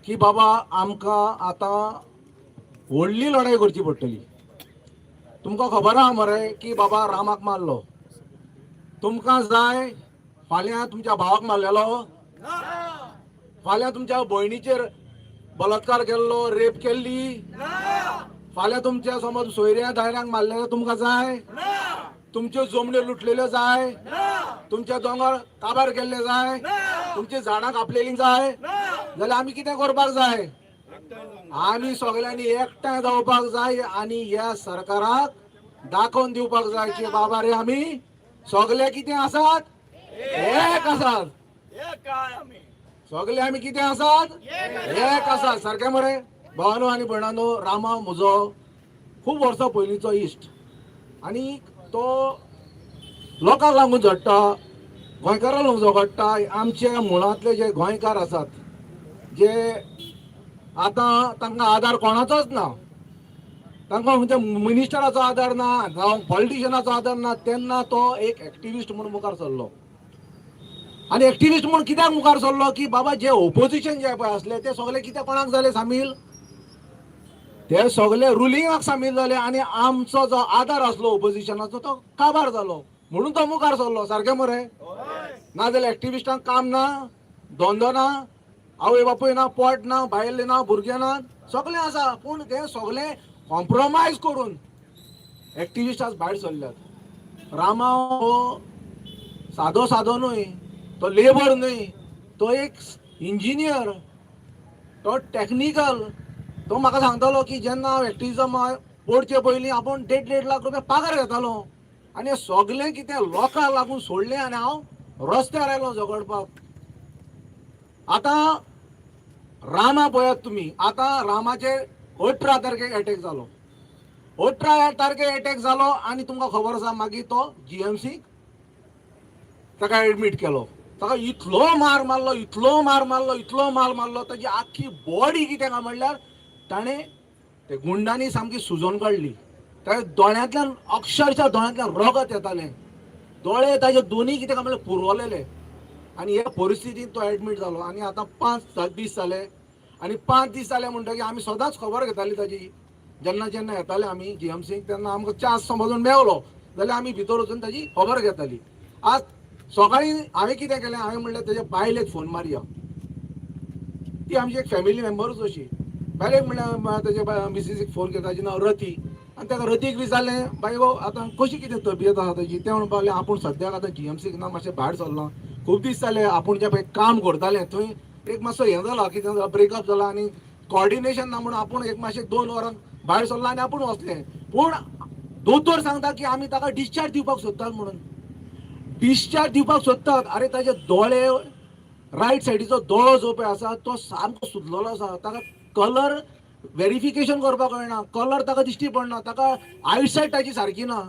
की बाबा आमकां आतां व्हडली लढाई करची पडटली. तुमकां खबर आहा मरे की बाबा रामाक मारलो. तुमकां जाय फाल्यां तुमच्या भावाक मारलेलो. फाल्यां तुमच्या भयणीचेर बलात्कार केल्लो रेप केल्ली. फाल्यां तुमच्या समज सोयऱ्या दायऱ्यांक मारलेलो तुमकां जाय. तुमच्यो जमण्यो लुटलेल्यो जाय. तुमचे दोंगर काबार केल्ले जाय. तुमची झाडां कापलेलीं जाय जाल्यार आमी कितें करपाक जाय. आमी सगळ्यांनी एकठांय जावपाक जाय आनी ह्या सरकाराक दाखोवन दिवपाक जाय की बाबा रे आमी सगळे कितें आसात एक आसात. सगळे आमी कितें आसात एक आसात. सारकें मरे भावानो आनी भयणानो. रामा म्हजो खूब वर्सां पयलींचो इश्ट आनी तो लोकांक लागून झडटा गोंयकारांक लागून झगडटा. आमचे मुळांतले जे गोंयकार आसात जे आतां तांकां आदार कोणाचोच ना. तांकां म्हणजे मिनिस्टराचो आदार ना जावं पॉलिटिशियनाचो आदार ना. तेन्ना तो एक एक्टिविस्ट म्हणून मुखार सरलो. आनी एक्टिविस्ट म्हणून कित्याक मुखार सरलो की बाबा जे ओपोजिशन जे पळय आसले ते सगळे कितें कोणाक जाले सामील. ते सगळे रुलिंगाक सामील जाले आनी आमचो जो आदार आसलो ओपोजिशनाचो तो काबार जालो म्हणून तो मुखार सरलो. सारकें मरे. नाजाल्यार एक्टिविस्टांक काम ना धंदो ना आवय बापूय ना पोट ना बायले ना भुरगे ना सगळे आसा. पूण ते सगळे कॉम्प्रोमायज करून एक्टिविस्ट आज भायर सरल्यात. रामा हो सादो न्हय. तो लेबर न्हय. तो एक इंजिनियर. तो टॅक्निकल. तो म्हाका सांगतालो की जेन्ना हांव एक्टिविजम पडचे पयलीं आपूण 1.5 लाख रुपया पगार घेतालो आनी सगळें कितें लोकांक लागून सोडलें आनी हांव रस्त्यार आयलो झगडपाक. आतां रामा पळयात तुमी, आतां रामाचेर 18 तारखेक अटॅक जालो. 18 तारखेक अटॅक जालो आनी तुमकां खबर आसा मागीर तो GMC ताका एडमीट केलो. ताका इतलो मार मारलो, इतलो मार मारलो, इतलो मार मारलो, ताची आख्खी बॉडी कितें काय म्हणल्यार ताणें ते गुंडांनी सामकी सुजोवन काडली. ताच्या दोळ्यांतल्यान अक्षरशः दोळ्यांतल्यान रगत येतालें. दोळे ताजे दोनी कितें काय म्हणल्यार पुरवलेले. आनी ह्या परिस्थितींत तो एडमीट जालो. आनी आतां 5 दीस जाले. आनी 5 दीस जाले म्हणटकीर आमी सदांच खबर घेताली ताजी. जेन्ना जेन्ना येताले आमी GMC तेन्ना आमकां चान्स समजून मेवलो जाल्यार आमी भितर वचून ताजी खबर घेताली. आज सकाळीं हांवें कितें केलें, हांवें म्हणलें तेजे बायलेक फोन मारया. ती आमची एक फॅमिली मेंबरूच अशी. बायलेक म्हणल्यार तेजे मिसेसीक फोन केलो, ताजें नांव रती. आनी ताका रतीक विचारलें, बाय गो आतां कशी कितें तब्येत आसा ताजी. तें म्हणपाक लागलें आपूण सद्याक आतां GMCक ना मातशें भायर सरलो. खूब दीस जाले आपूण जें पळय काम करतालें थंय एक मातसो हें जाला, कितें जाला ब्रेकअप जाला आनी कॉर्डिनेशन ना म्हणून आपूण एक मातशें 2 वरां भायर सरलो आनी आपूण वचलें. पूण दोतोर सांगता की आमी ताका डिस्चार्ज दिवपाक सोदतात म्हणून. डिस्चार्ज दिवपाक सोदतात. आरे ताजे दोळे, रायट सायडीचो दोळो जो पळय आसा तो सामको सुजलेलो आसा. ताका कलर व्हेरिफिकेशन करपाक कळना, कलर ताका दिश्टी पडना, ताका आयसायट ताची सारकी ना.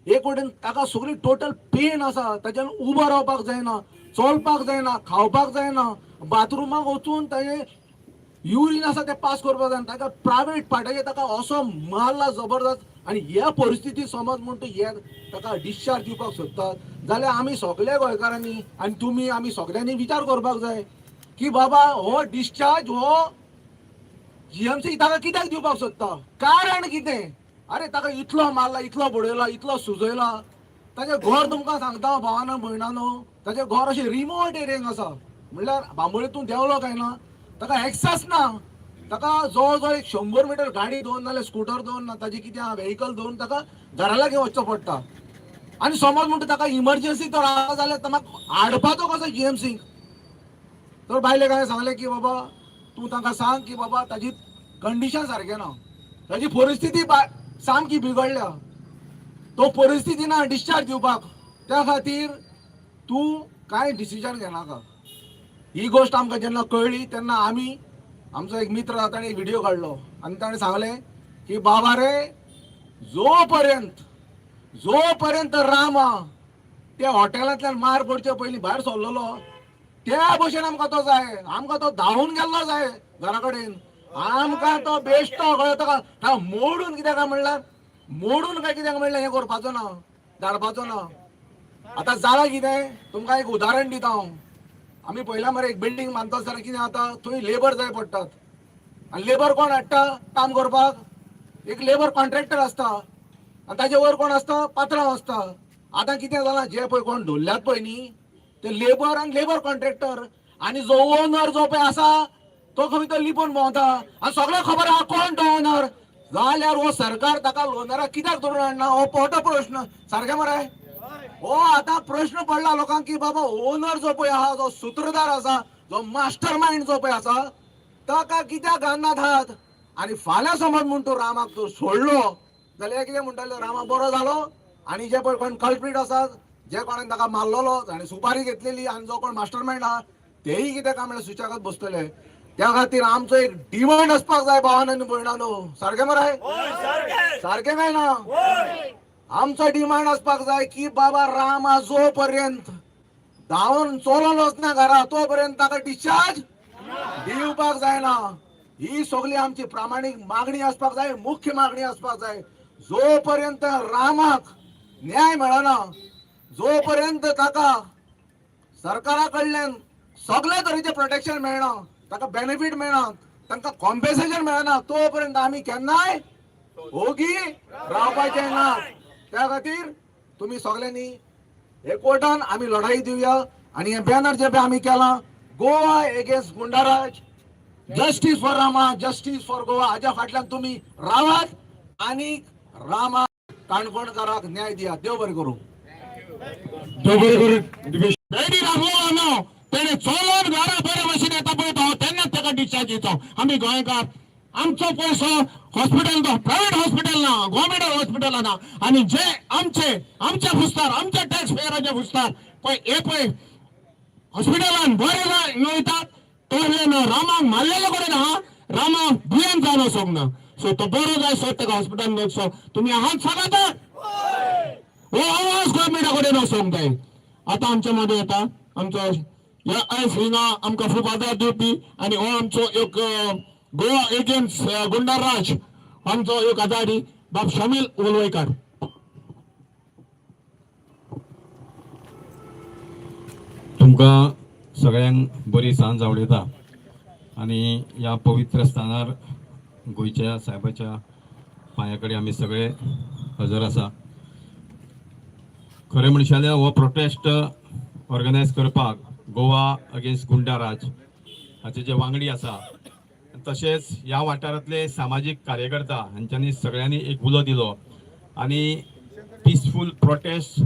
एक वटेन ताका सगळी टोटल पेन आसा. ताच्यान उबो रावपाक जायना, चलपाक जायना, खावपाक जायना, बाथरुमाक वचून ताजें युरीन आसा तें पास करपाक जायना. ताका प्रायवेट पार्टाचेर ताका असो मारला जबरदस्त. आनी ह्या परिस्थितींत समज म्हूण तूं हे ताका डिस्चार्ज दिवपाक सोदतात जाल्यार आमी सगळ्या गोंयकारांनी आनी तुमी आमी सगळ्यांनी विचार करपाक जाय की बाबा हो डिस्चार्ज हो GMC ताका कित्याक दिवपाक सोदता, कारण कितें. अरे ताका इतलो मारला, इतलो बडयला, इतलो सुजयला. ताजें घर तुमकां सांगता भावानो भयणानो, ताजें घर अशें रिमोट एरियेक आसा. म्हणल्यार बांबोळेंतून देंवलो काय ना, ताका एक्सेस ना. ताका जवळ जवळ 100 मिटर गाडी दवरना जाल्यार स्कूटर दवरना, ताजी कितें व्हेहिकल दवरून ताका घरा लागीं वचचो पडटा. आनी समज म्हणटा ताका इमर्जन्सी तो रावता जाल्यार म्हाका हाडपाचो कसो GMC. तर बायलेक हांवें सांगलें की बाबा तूं ताका सांग की बाबा ताजी कंडिशन सारकें ना, ताजी परिस्थिती सामकी बिगडल्या, तो परिस्थिती ना डिस्चार्ज दिवपाक. त्या खातीर तूं कांय डिसिजन घेनाका. ही गोश्ट आमकां जेन्ना कळ्ळी तेन्ना आमी, आमचो एक मित्र ताणें एक व्हिडिओ काडलो आनी ताणें सांगलें की बाबा रे जो पर्यंत रामा त्या हॉटेलांतल्यान मार पडचे पयलीं भायर सरलेलो त्या भशेन आमकां तो जाय. आमकां तो धांवून गेल्लो जाय घरा कडेन. आमकां तो बेश्टो कळ्ळो ताका मोडून कित्याक काय म्हणल्यार मोडून काय कित्याक म्हणल्यार हें करपाचो ना, धाडपाचो ना. आतां जालां कितें, तुमकां एक उदाहरण दिता हांव. आमी पयला मरे एक बिल्डींग बांदता आसतना कितें जाता, थंय लेबर जाय पडटात. आनी लेबर कोण हाडटा काम करपाक, एक लेबर कॉन्ट्रॅक्टर आसता आनी ताजे वयर कोण आसता, पात्रांव आसता. आतां कितें जालां, जे पळय कोण धरल्यात पळय न्ही ते लेबर आनी लेबर कॉन्ट्रॅक्टर, आनी जो ओनर जो पळय आसा तो खंय तो लिपोवन भोंवता. आनी सगळ्यांक खबर आहा कोण तो ओनर. जाल्यार हो सरकार ताका ओनराक कित्याक धरून हाडना, हो पोटा प्रश्न. सारकें मरे. हो आतां प्रश्न पडला लोकांक की बाबा ओनर जो पळय आहा, जो सूत्रधार आसा, जो मास्टर माइंड जो पळय आसा ताका कित्याक घालनात हात. आनी फाल्यां समज म्हूण तूं रामाक तो सोडलो जाल्यार कितें म्हणटाले, रामा बरो जालो. आनी जे पळय कोण कल्प्रीट आसात, जे कोणें ताका मारलेलो, ताणें सुपारी घेतलेली, आनी जो कोण मास्टर माइंड आहा तेय कितें काय म्हणल्यार सुचागत बसतले. त्या खातीर आमचो एक डिमांड आसपाक जाय भावानो आनी भयणानो. सारकें मरे, सारकें काय ना. आमचो डिमांड आसपाक जाय की बाबा रामा जो पर्यंत धांवन चलोन वचना घरा तो पर्यंत ताका डिस्चार्ज दिवपाक जायना. ही सगळी आमची प्रामाणीक मागणी आसपाक जाय, मुख्य मागणी आसपाक जाय. जो पर्यंत रामाक न्याय मेळना, जो पर्यंत ताका सरकारा कडल्यान सगळ्या तरेचें प्रोटेक्शन मेळना, ताका बेनिफीट मेळना, तांकां कॉम्पेन्सेशन मेळना, तो पर्यंत आमी केन्नाय ओगी रावपाचें ना. त्या खातीर तुमी सगळ्यांनी एकवटान आमी लढाई दिवया. आनी हे बॅनर जे पळय आमी केलां, Goa against goonda raj, justice for Rama, justice for Goa, हाज्या फाटल्यान तुमी रावात आनी रामा काणकोणकाराक न्याय दियात. देव बरें करूं. बेडी राखलो ना तेणे चलोन घरा बरे भशेन येता पळय तो तेन्नाच ताका डिस्चार्ज दिता. आमी गोंयकार आमचो पैसो हॉस्पिटल प्रायव्हेट हॉस्पिटल ना गव्हर्नमेंट हॉस्पिटल ना आणि जे आमच्या फुसतार आमच्या टॅक्स पेयराचे फुसतार पळय हे पळय हॉस्पिटलान बरे वयतात तो रामाक मारलेलो कडेन आहा रामाक दुयेंत जावन वचोंक ना सो तो बरो जाय सो ताका हॉस्पिटलान वचो तुमी आहात सांगात हो आवाज गव्हर्नमेंटा कडेन वचोंक जाय आता आमच्या मध्ये येता आमचो ह्या आयज हिंगा आमकां खूब आदार दिवपी आनी हो आमचो एक गोवा एगेन्स्ट गुंडाराज आमचो एक आदारी बाब शमील वलवयकार. तुमकां सगळ्यांक बरी सांज आवडयता आनी ह्या पवित्र स्थानार गोंयच्या साहेबाच्या पांया कडेन आमी सगळे हजर आसा. खरें म्हणशें जाल्यार हो प्रोटेस्ट ऑर्गनायज करपाक गोवा अगेन्स्ट गुंडाराज हाचे जे वांगडी आसा तशेंच ह्या वाठारांतले सामाजीक कार्यकर्ता हांच्यांनी सगळ्यांनी एक उलो दिलो आनी पिसफूल प्रोटेस्ट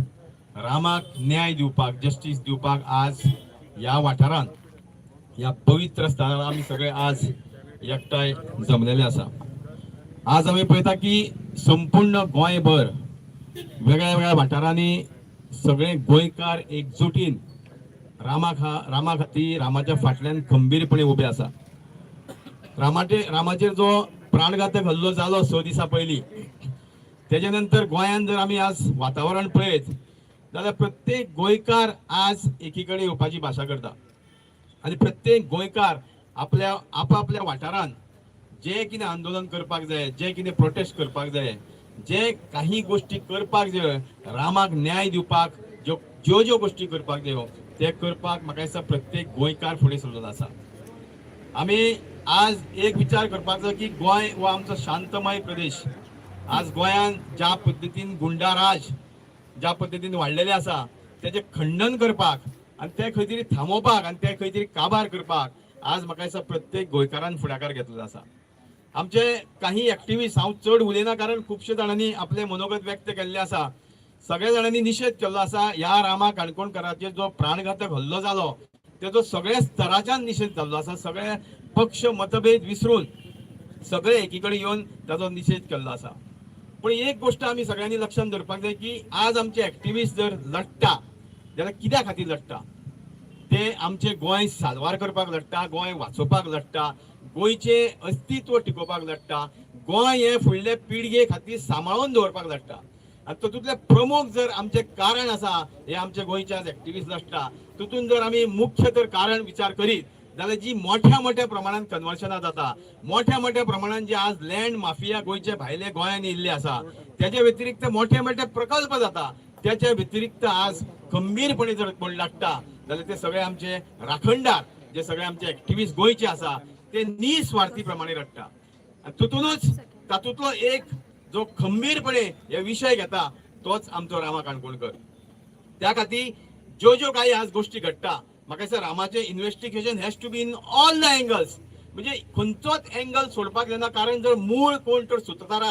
रामाक न्याय दिवपाक जस्टीस दिवपाक आज ह्या वाठारांत ह्या पवित्र स्थानार आमी सगळे आज एकठांय जमलेले आसा. आज आमी पळयता की संपूर्ण गोंयभर वेगळ्या वेगळ्या वाठारांनी सगळे गोंयकार एकजुटीन रामा खातीर रामाच्या फाटल्यान खंबीरपणे उबे आसा. रामाचेर जो प्राणघातक हल्लो जालो 6 दिसां पयलीं तेजे नंतर गोंयान जर आमी आज वातावरण पळयत जाल्यार प्रत्येक गोंयकार आज एकीकडे येवपाची भाशा करता आनी प्रत्येक गोंयकार आपल्या वाठारांत जे कितें आंदोलन करपाक जाय जे कितें प्रोटेस्ट करपाक जाय जे काही गोष्टी करपाक जाय रामाक न्याय दिवपाक ज्यो गोष्टी करपाक जायो ते करपाक म्हाका दिसता प्रत्येक गोंयकार फुडें सरलेलो आसा. आमी आज एक विचार करपाचो की गोंय हो आमचो शांतमय प्रदेश. आज गोंयान ज्या पद्दतीन गुंडाराज ज्या पद्दतीन वाडलेले आसा तेजे खंडन करपाक आनी ते खंय तरी थांबोवपाक आनी ते खंय तरी काबार करपाक आज म्हाका दिसता प्रत्येक गोंयकारान फुडाकार घेतलेलो आसा. आमचे काही एक्टिविस्ट हांव चड उलयना कारण खुबशे जाणांनी आपले मनोगत व्यक्त केल्ले आसा. सगळ्या जाणांनी निशेध केल्लो आसा ह्या रामा काणकोणकाराचेर जो प्राणघातक हल्लो जालो तेजो सगळ्या स्तराच्यान निशेध जाल्लो आसा. सगळे पक्ष मतभेद विसरून सगळे एकीकडे येवन ताचो निशेध केल्लो आसा. पण एक गोष्ट आमी सगळ्यांनी लक्षात धरपाक जाय की आज आमचे एक्टिविस्ट जर लढटा जाल्यार कित्या खातीर लढटा ते आमचे गोंय साल्वार करपाक लढटा गोंय वाचोवपाक लढटा गोंयचे अस्तित्व टिकोवपाक लढटा गोंय हे फुडले पिळगे खातीर सांबाळून दवरपाक लढटा. आनी तातूंतले प्रमुख जर आमचे कारण आसा हे आमचे गोंयचे आज एक्टिविस्ट लढटा तातूंत जर आमी मुख्य तर कारण विचार करीत जाल्यार जी मोठ्या प्रमाणात कन्वर्शनां जाता मोठ्या प्रमाणात जे आज लँड माफिया गोंयचे भायले गोंयान येयल्ले आसा त्याच्या व्यतिरिक्त मोठे प्रकल्प जाता त्याच्या व्यतिरिक्त आज खंबीरपणे जर कोण लागता जाल्यार ते सगळे आमचे राखणदार जे सगळे आमचे एक्टिविस्ट गोंयचे आसा ते निस्वार्थी प्रमाणे लढटा. तातूंतलो एक जो खंबीरपणे हे विषय घेता तोच आमचो रामा काणकोणकर. त्या खातीर ज्यो काही आज गोष्टी घडटा म्हाका दिसता रामाचे investigation has to be in all the angles म्हणजे खंयचोच एंगल सोडपाक जायना. कारण जर मूळ कोण तर सूत्रधार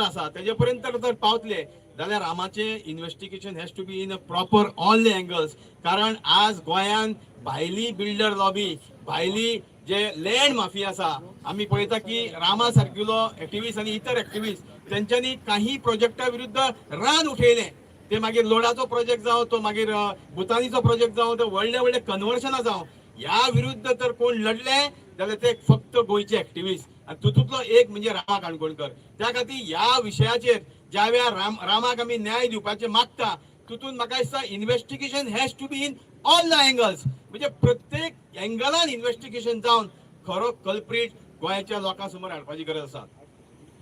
आसा तेजे पर्यंत जर पावतले जाल्यार रामाचे investigation has to be in proper all the angles. कारण आज गोंयान भायली बिल्डर लॉबी भायली जे लँड माफिया आसा आमी पळयता की रामा सारकिलो एक्टिविस्ट आनी इतर एक्टिविस्ट तेंच्यांनी काही प्रोजेक्टा विरुद्ध रान उठयले. ते मागीर लोडाचो प्रोजेक्ट जावं तो मागीर भुतानीचो प्रोजेक्ट जावं ते व्हडले कन्वर्शनां जावं ह्या विरुद्ध तर कोण लढले जाल्यार ते फक्त गोंयचे एक्टिविस्ट आनी तातूंतलो एक म्हणजे रामा काणकोणकर. त्या खातीर ह्या विशयाचेर ज्या वेळार रामाक आमी न्याय दिवपाचे मागता तितून म्हाका दिसता investigation has to be in all the angles म्हणजे प्रत्येक एंगलान इन्व्हेस्टिगेशन जावन खरो कल्प्रीट गोंयच्या लोकां समोर हाडपाची गरज आसा.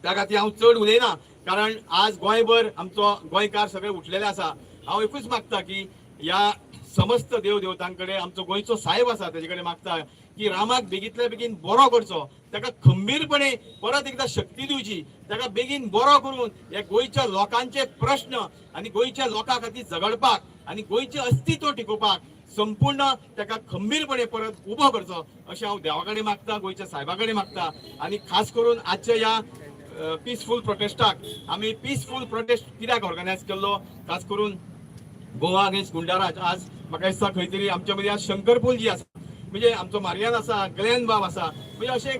त्या खातीर हांव चड उलयना कारण आज गोंयभर आमचो गोंयकार सगळे उठलेले आसा. हांव एकूच मागता की ह्या समस्त देवतांकडे आमचो गोंयचो साहेब आसा तेजे कडेन मागता की रामाक बेगींतल्या बेगीन बरो करचो ताका खंबीरपणे परत एकदा शक्ती दिवची ताका बेगीन बरो करून हे गोंयच्या लोकांचे प्रश्न आनी गोंयच्या लोकां खातीर झगडपाक आनी गोंयचें अस्तित्व टिकोवपाक संपूर्ण ताका खंबीरपणे परत उबो करचो अशें हांव देवा कडेन मागता गोंयच्या साहेबा कडेन मागता. आनी खास करून आजच्या ह्या पिसफूल प्रोटेस्टाक आमी पिसफूल प्रोटेस्ट कित्याक ऑर्गनायज केल्लो खास करून गोवा अगेन्स्ट गुंडाराज. आज म्हाका दिसता खंय तरी आमच्या मदीं आज शंकरपूल जी आसा म्हणजे आमचो मारियान आसा, ग्लेन बाब आसा, म्हणजे अशे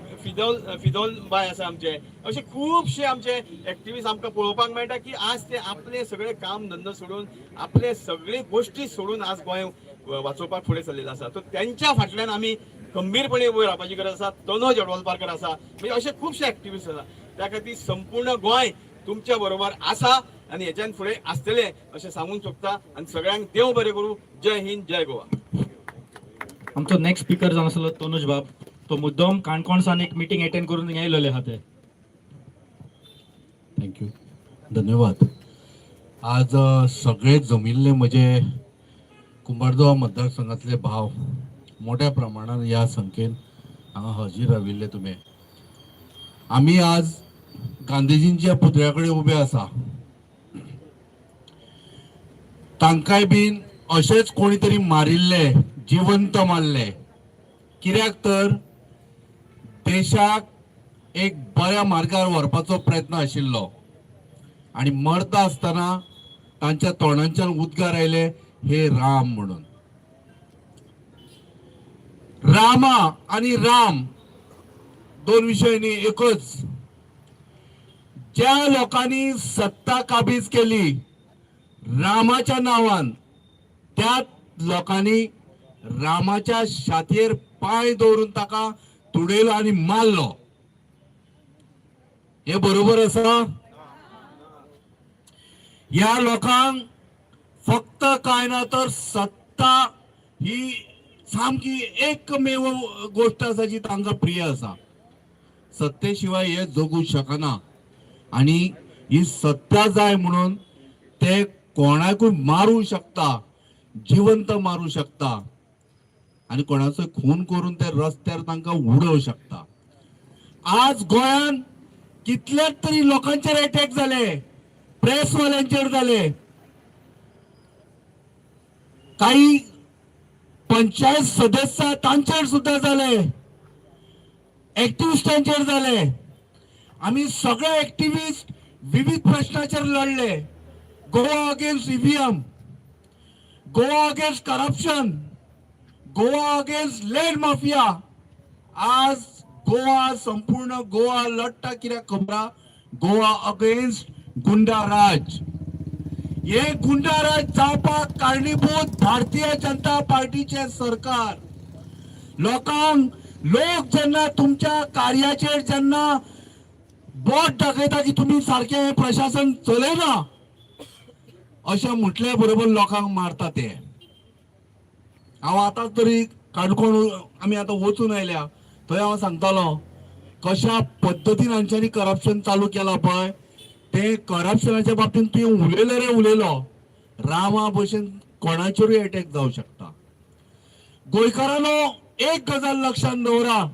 फिदोल बाय आसा आमचे, असे खूबशे आमचे एक्टिविस्ट आमकां पळोवपाक मेळटा की आज ते आपले सगळे काम धंदो सोडून, आपले सगळे गोष्टी सोडून आज गोंय वाचोवपाक फुडें सरलेले आसा. तर त्यांच्या फाटल्यान आमी खंबीरपणे वयर रावपाची गरज आसा. तनोज अडवलपारकर आसा, म्हणजे असे खूबशे एक्टिविस्ट आसा. त्या खातीर संपूर्ण गोंय तुमच्या बरोबर आसा आणि हेच्यान फुडें आसतले अशें सांगूंक सोदता. आणि सगळ्यांक देव बरें करूं. जय हिंद, जय गोवा. आमचो नेक्स्ट स्पीकर जावन आसलो तनुज बाब. तो मुद्दम काणकोणसान एक मिटींग अटेंड करून येयलेले आहा ते. थँक्यू, धन्यवाद. आज सगळे जमिल्ले म्हजे कुंभारदोवा मतदारसंघातले भाव मोठ्या प्रमाणात या संख्येन हांगा हजीर राविल्ले तुमी. आमी आज गांधीजींच्या पुतळ्या कडेन उबे आसा. तांकांय बीन अशेच कोणी तरी मारिल्ले, जिवंत मारले. कित्याक तर देशाक एक बऱ्या मार्गार व्हरपाचो प्रयत्न आशिल्लो आणि मरता आसतना तांच्या तोंडांच्यान उद्गार आयले, हे राम म्हणून. रामा आणि राम दोन विषय न्ही, एकच. ज्या लोकांनी सत्ता काबीज केली रामाच्या नावान, त्या लोकांनी रामाच्या छातयेर पाय दवरून ताका तुडयलो आणि मारलो. हे बरोबर आसा? ह्या लोकांक फक्त काय ना तर सत्ता ही सामकी एकमेव गोष्ट आसा जी तांकां प्रिय आसा. सत्ते शिवाय हे जगू शकना आणि ही सत्ता जाय म्हणून ते कोणाकूय मारू शकता, जिवंत मारू शकता आणि कोणाचो खून करून ते रस्त्यार तांकां उडोवं शकता. आज गोंयान कितलेच तरी लोकांचेर अटॅक जाले, प्रेसवाल्यांचेर जाले, काही पंचायत सदस्य तांचेर सुद्धा जाले, एक्टिविस्टांचेर जाले. आम्ही सगळे एक्टिविस्ट विविध प्रश्नाचेर लढले. Goa against EVM, Goa against corruption, Goa against land mafia. आज गोवा, संपूर्ण गोवा लढता कित्याक खबर? गोवा अगेन्स्ट गुंडाराज. हे गुंडाराज जावपाक कारणीभूत भारतीय जनता पार्टीचे सरकार. लोक जेन्ना तुमच्या कार्याचेर जेन्ना बोट दाखयता की तुम्ही सारखे प्रशासन चलयना, अशें म्हटल्या बरोबर लोकांक मारता ते. हांव आतां तरी काणकोण आमी आतां वचून आयल्या, थंय हांव सांगतालो कशा पद्दतीन हांच्यांनी करप्शन चालू केला पळय. ते करप्शनाच्या बाबतींत तुवें उलयलो रे उलयलो, रामा भशेन कोणाचेरूय अटॅक जावं शकता. गोंयकारांनो, एक गजाल लक्षात दवरा.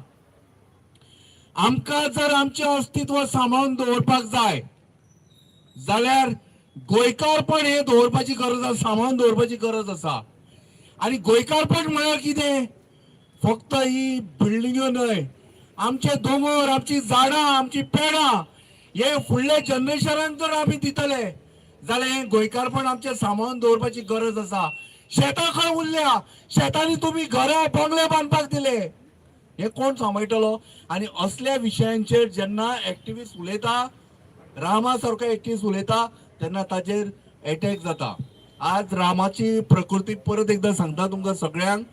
आमकां जर आमचें अस्तित्व सांबाळून दवरपाक जाय जाल्यार गोंयकारपण हे दवरपाची गरज आसा, सांबाळून दवरपाची गरज आसा. आणि गोंयकारपण म्हळ्यार कितें? फक्त ही बिल्डिंग्यो न्हय, आमचे दोंगर, आमची झाडां, आमची पेडां हे फुडल्या जनरेशनाक जर आमी दितले जाल्यार हे गोंयकारपण आमचे सांबाळून दवरपाची गरज आसा. शेतां खंय उरल्या? शेतांनी तुम्ही घरां बंगले बांदपाक दिले, हे कोण सांबाळटलो? आणि असल्या विशयांचेर जेन्ना एक्टिविस्ट उलयता, रामा सारको एक्टिविस्ट उलयता, तेन्ना ताचेर अटॅक जाता. आज रामाची प्रकृती परत एकदा सांगता तुमकां सगळ्यांक,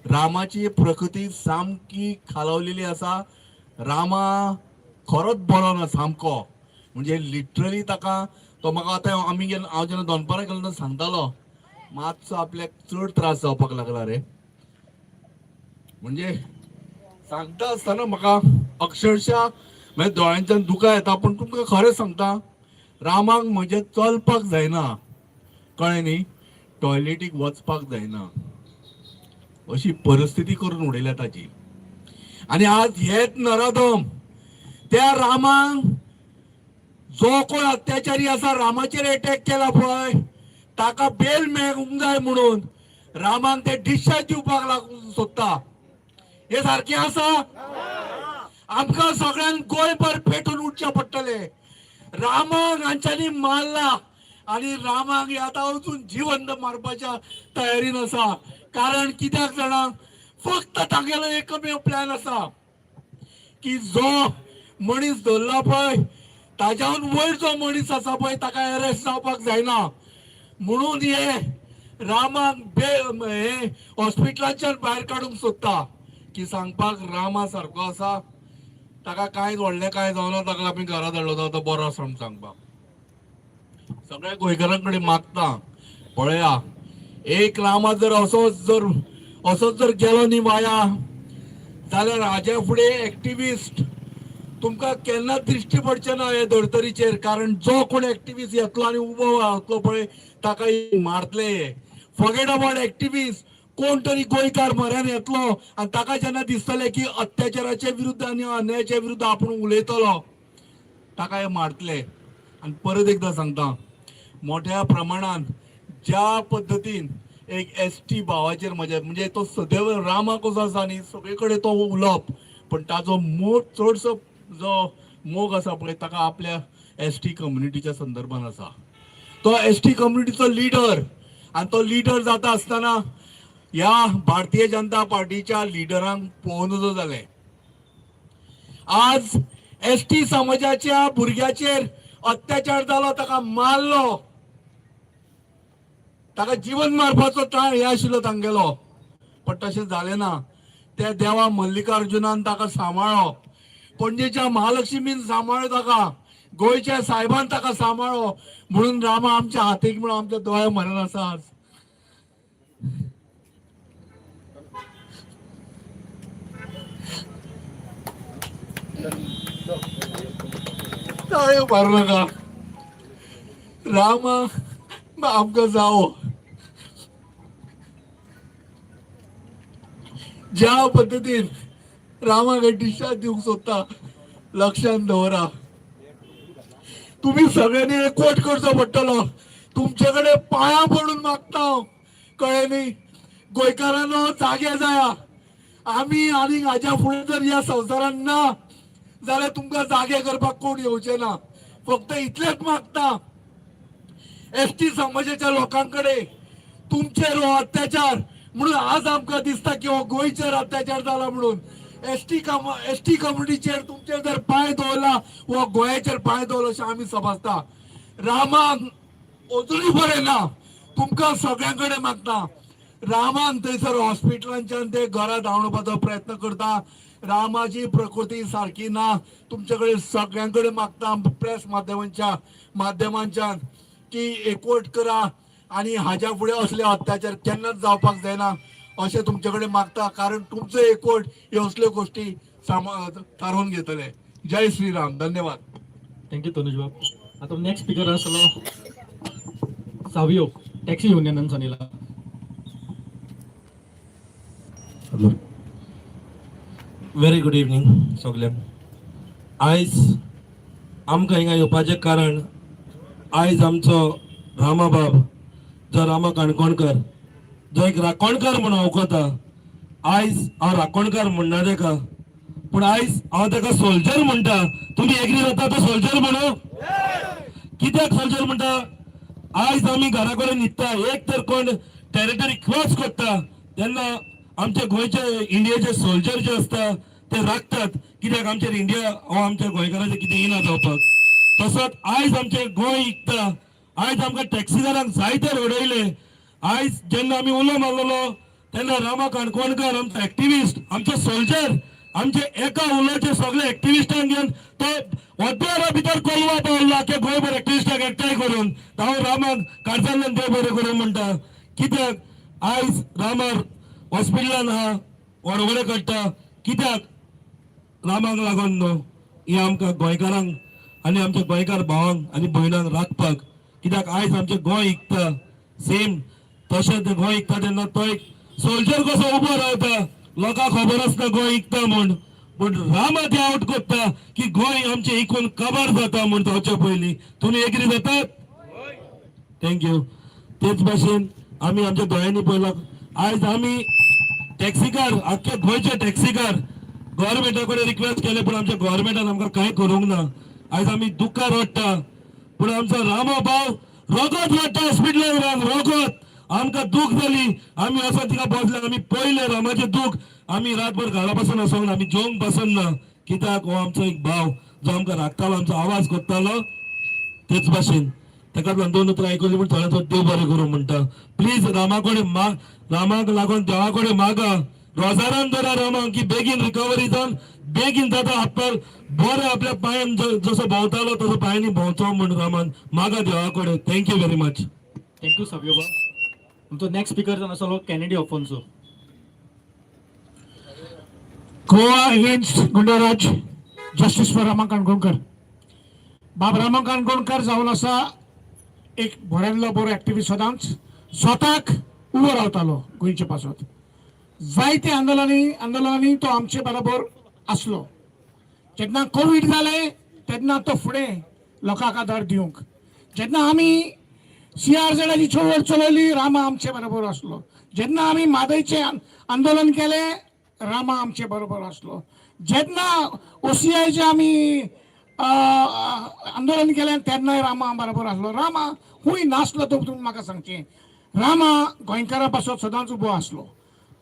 रामाची प्रकृती सामकी खालावलेली आसा. रामा खरोच बरो ना सामको, म्हणजे लिटरली ताका तो म्हाका आतां हांव जेन्ना दोनपारा गेलो तेन्ना सांगतालो, मातसो आपल्याक चड त्रास जावपाक लागला रे. म्हणजे सांगता आसतना म्हाका अक्षरशः म्हणजे दोळ्यांच्यान दुकां येता. पण तुमकां खरें सांगता, रामाक म्हणजे चलपाक जायना, कळ्ळें न्ही, टॉयलेटीक वचपाक जायना, अशी परिस्थिती करून उडयल्या ताची. आणि आज हेच नराधम त्या रामाक, जो कोण अत्याचारी आसा, रामाचेर अटॅक केला पळय, ताका बेल मेळूंक जाय म्हणून रामाक ते डिस्चार्ज दिवपाक लागून सोदता. हे सारखे आसा? आमकां सगळ्यांक गोंयभर पेटून उठचे पडटले. रामाक हांच्यांनी मारला आणि रामाक आता अजून जिवंत मारपाच्या तयारीन आसा. कारण कित्याक जाणां, फक्त तागेलो एकमेव प्लॅन असा की जो मनीस धरला पळय ताज्याहून वयर जो मनीस आसा पळय ताका अरेस्ट जावपाक जायना म्हणून हे रामाक हे हॉस्पिटलाच्यान भायर काडूंक सोदता की सांगपाक रामा सारको आसा ताका कांयच व्हडलें कांय जावना ताका आमी घरा धाडलो तो बरो आसा म्हूण सांगपाक सगळ्या गोंयकारां कडेन मागता पळया एक रामा जर असोच जर गेलो न्ही वाया जाल्यार हाज्या फुडें एक्टिविस्ट तुमकां केन्ना दिश्टी पडचे ना हे धर्तरीचेर कारण जो कोण एक्टिविस्ट येतलो आनी उबो रावतलो पळय ताका मारतले फॉरगेट अबाउट एक्टिविस्ट कोण तरी गोंयकार म्हऱ्यान येतलो आनी ताका जेन्ना दिसतले की अत्याचाराच्या विरुद्ध आनी अन्यायाच्या विरुद्ध आपूण उलयतलो ताका हे मारतले आनी परत एकदां सांगता मोठ्या प्रमाणान ज्या पद्दतीन एक ST भावाचेर म्हणजे तो सदैव रामा कसो आसा न्ही सगळे कडेन तो उलोवप पण ताजो चडसो जो मोग आसा पळय ताका आपल्या ST कम्युनिटीच्या संदर्भान आसा तो ST कम्युनिटीचो लिडर आनी तो लिडर जाता आसतना ह्या भारतीय जनता पार्टीच्या लिडरांक पळोवन जो जालें आज ST समाजाच्या भुरग्याचेर अत्याचार जालो ताका मारलो ताका जीवन मारपाचो हे आशिल्लो तांगेलो पण तशें जालें ना त्या देवा मल्लिकार्जुनान ताका सांबाळ्ळो पणजेच्या महालक्ष्मीन सांबाळ्ळो ताका गोंयच्या साहेबान ताका सांबाळ्ळो म्हणून रामा आमच्या हातीक म्हणून आमच्या दोळ्या म्हऱ्यान आसा आज ताळयो मारूं नाका रामा आमकां जावो ज्या पद्दतीन रामाक डिस्चार्ज दिवंक सोदता लक्षांत दवरा तुम्ही सगळ्यांनी एकवट करचो पडटलो तुमचे कडेन पांयां पडून मागता कळ्ळें न्ही गोंयकारांनो जागे जाया आमी आनी हाज्या फुडें जर ह्या संवसारान ना जाल्यार तुमकां जागे करपाक कोण येवचे ना फक्त इतलेंच मागता ST समाजाच्या लोकांकडे तुमचेर हो अत्याचार म्हणून आज आमकां दिसता की हो गोंयचेर अत्याचार जाला म्हणून ST कम्युनिटीचेर तुमचेर जर पांय दवरला वो गोंयाचेर पांय दवरलो अशें आमी समजता रामान अजुनूय बरें ना तुमकां सगळ्यां कडेन मागता रामान थंयसर हॉस्पिटलांच्यान ते घरा धांवडपाचो प्रयत्न करता रामाची प्रकृती सारकी ना तुमचे कडेन सगळ्यां कडेन मागता प्रेस माध्यमांच्यान की एकवट करा आणि हाज्या फुडें असले अत्याचार केन्नाच जावपाक जायना अशें तुमचे कडेन मागता कारण तुमचो एकवट ह्यो असल्यो गोश्टी थारोवन घेतले जय श्रीराम धन्यवाद थँक्यू तनुज बाब आता नेक्स्ट स्पीकर आसलो सावियो टॅक्सी युनियनान सांगितला व्हेरी गुड इवनिंग सगल्यांक आयज आमकां हिंगा येवपाचें कारण आयज आमचो रामाबाब जो रामा काणकोणकर जो एक राकोणकार म्हणून वळखता आयज हांव राकोणकार म्हणना तेका पूण आयज हांव तेका सोल्जर म्हणटा तुमी एग्री जाता तो सोल्जर म्हणून कित्याक सोल्जर म्हणटा आयज आमी घरा कडेन न्हिदता एक तर कोण टेरिटरी क्रॉस करता तेन्ना आमचे गोंयचे इंडियेचे सोल्जर जे आसता ते राखतात कित्याक आमचेर इंडिया हो आमच्या गोंयकारांचेर कितें येना जावपाक तसोच आयज आमचे गोंय इकता आयज आमकां टॅक्सीदारांक जायते रडयले आयज जेन्ना आमी उलो मारलेलो तेन्ना रामा काणकोणकर आमचो एक्टिविस्ट आमचे सोल्जर आमचे एका उलोचे सगळे एक्टिविस्टांक घेवन तो वद्यारा भितर कोलवा पावला की गोंयभर एक्टिविस्टांक एकठांय करून हांव रामाक काडसांतल्यान देव बरें करूं म्हणटा कित्याक आयज रामार हॉस्पिटलान आहा वडवडे काडटा कित्याक रामाक लागून न्हू ही आमकां गोंयकारांक आनी आमच्या गोंयकार भावांक आनी भयणांक राखपाक कित्याक आयज आमचें गोंय इकता सेम तशें तें गोंय इकता तेन्ना तो एक सोल्जर कसो उबो रावता लोकांक खबर आसता गोंय इकता म्हूण पूण रामा ते आवट करता की गोंय आमचें इकून काबार जाता म्हूण जावचे पयलीं तुमी एग्री जातात थँक्यू तेच भाशेन आमी आमच्या दोळ्यांनी पळयलां आयज आमी टॅक्सीकार आख्ख्या गोंयचे टॅक्सीकार गव्हर्मेंटा कडेन रिक्वेस्ट केले पूण आमच्या गव्हर्मेंटान आमकां कांय करूंक ना आयज आमी दुख्खार वाडटा पूण आमचो रामा भाव रोगत वाडटा हॉस्पिटलान रोगत आमकां दूख जाली आमी असो तिका बसले आमी पळयलें रामाचें दूख आम्ही रातभर घरापासून असोंक ना, आम्ही जेवंक बसन ना, कित्याक हो आमचो एक भाव जो आमकां राखतालो, आमचो आवाज कोत्तालो तेच भाशेन. ताका लागून दोन उतरां आयकली म्हण थोड्यांचो देव बरें करूं म्हणटा. प्लीज रामाक लागून देवा कडेन मागा, रोजारान धरा रामाक की बेगीन रिकवरी जावन बेगीन जाता आपल्याक बरें आपल्या पांयान जसो भोंवतालो तसो पांयांनी भोंवचो म्हण रामान मागा देवा कडेन. Thank you very much. थँक्यू सव्योबा. तुमचो नेक्स्ट स्पीकर जावन आसलो Kennedy Afonso. Goa against goondaraj, justice for Rama Kankonkar. बाब रामा काणकोणकर जावन आसा एक बऱ्यांतलो बरो एक्टिव्हिस्ट सदांच, स्वताक उबो रावतालो गोंयचे पासत. जायते आंदोलनांनी तो आमचे बरोबर आसलो. जेन्ना कोविड जालें तेन्ना तो फुडें लोकांक आदार दिवंक. जेन्ना आमी CRZची चळवळ चलयली रामा आमचे बरोबर आसलो. जेन्ना आमी म्हादयचें आंदोलन केलें रामा आमचे बरोबर आसलो. जेन्ना OCIचें आमी आंदोलन केलें तेन्नाय रामा बरोबर आसलो. रामा खूंय नासलो तो तुमी म्हाका सांगचें. रामा गोंयकारां पासत सदांच उबो आसलो.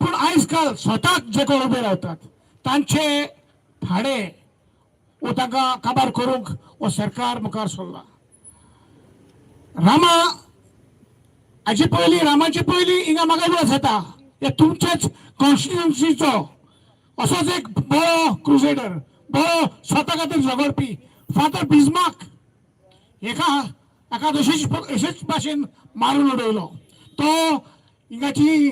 पूण आयज काल स्वताक जे कोण उबे रावतात तांचे भाडे वो तांकां काबार करूंक हो सरकार मुखार सरला. रामाचे पयलीं हिंगा मागायलो जाता हे तुमचेच कॉन्स्टिट्युएन्सीचो असोच एक बरो क्रुसेडर, बरो स्वता खातीर झगडपी फादर बिस्मार्क एका अशेच भाशेन मारून उडयलो. तो हिंगाची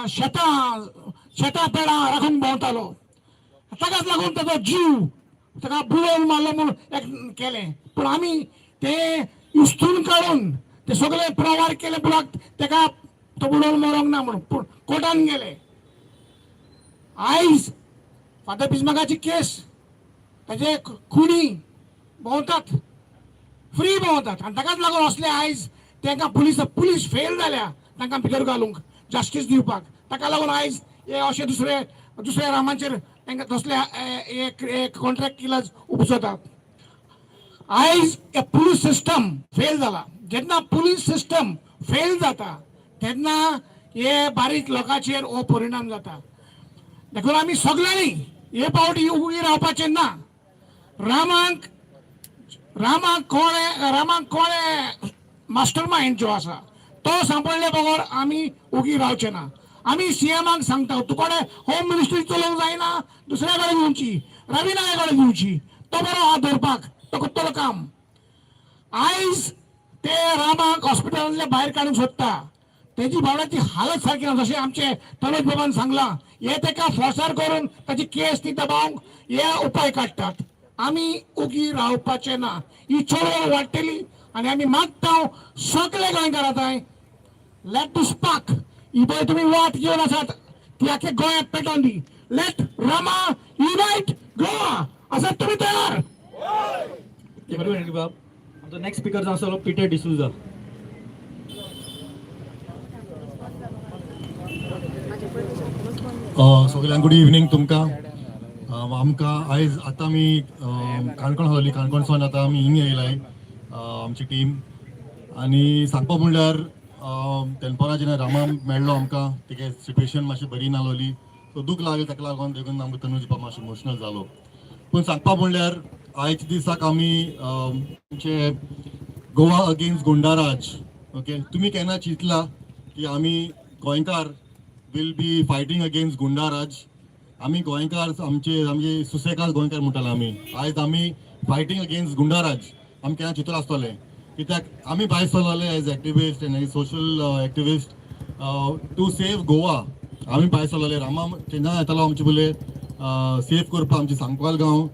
शेतां पेडां राखून भोंवतालो. ताकाच लागून ताचो जीव ताका बुडोवन मारलो म्हणून केलें. पूण आमी ते इस्तून काडून ते सगळे प्रवार केले पुराक ताका तो बुडोवन मरोंक ना म्हणून पूण कोर्टान गेले. आयज फादर बिस्मार्काची केस ताचे खुनी भोंवतात, फ्री भोंवतात आनी ताकाच लागून असले आयज तांकां पुलीस फेल जाल्या तांकां भितर घालूंक, जस्टीस दिवपाक. ताका लागून आयज हे अशे दुसऱ्या रामांचेर तांकां तसले कॉन्ट्रॅक्ट किलर्स उपसतात. आयज हे पुलीस सिस्टम फेल जाला. जेन्ना पुलीस सिस्टम फेल जाता तेन्ना हे बारीक लोकांचेर हो परिणाम जाता. देखून आमी सगळ्यांनी हे पावटी उगी रावपाचें ना. रामाक कोणे मास्टर माइंड जो आसा तो सांपडले बगर आमी उगी रावचे ना. आमी CMाक सांगता तुकडे होम मिनिस्ट्री चलोवंक जायना, दुसऱ्या कडेन घेवची, रवी नायक कडेन घेवची, तो बरो हात धरपाक तो करतलो काम. आयज ते रामाक हॉस्पिटलांतले भायर काडूंक सोदता. तेजी बाबड्याची हालत सारकी ना. जशें आमचे तनुज बाबान सांगलां हे ताका फोर्सार करून ताची केस ती दबावंक हे उपाय काडटात. आमी उगी रावपाचे ना. ही चळवळ वाडटली आनी आमी मागता सगळे गोंयकार आतां लेट टू स्पार्क ही पळय तुमी वाट घेवन आसात ती आख्या गोंयांत पेटोवन दी. Let Rama unite Goa. आसात तुमी तयार? बाब. आमचो नेक्स्ट स्पीकर जावन आसलो पिटर डिसूजा. सगळ्यांक गुड इवनिंग तुमकां. आमकां आयज आतां आमी काणकोण हवली काणकोणसून आतां आमी हिंग येयलाय आमची टीम. आनी सांगपा म्हणल्यार तेनपरा जेन्ना रामा मेळ्ळो आमकां तेगे सिट्युएशन मातशी बरी नासलोली सो दूख लागलें. ताका लागून देखून आमकां तनुज बाबा मातशें इमोशनल जालो. पूण सांगपा म्हणल्यार आयच्या दिसाक आमी आमचे गोवा अगेन्स्ट गुंडाराज. ओके, तुमी केन्ना चिंतला की आमी गोंयकार will be fighting against goonda raj? आमी गोंयकार आमचे सुसेगाद गोंयकार म्हणटाले आमी. आयज आमी फायटींग अगेन्स्ट गुंडाराज आमी केन्ना चिंतून आसतले कित्याक आमी भायर सरलेले as activist and as social activist to save Goa. आमी भायर सरलेले. रामा तेन्ना येतालो आमचे बोले सेफ करपाक आमचे सांकवाल गांव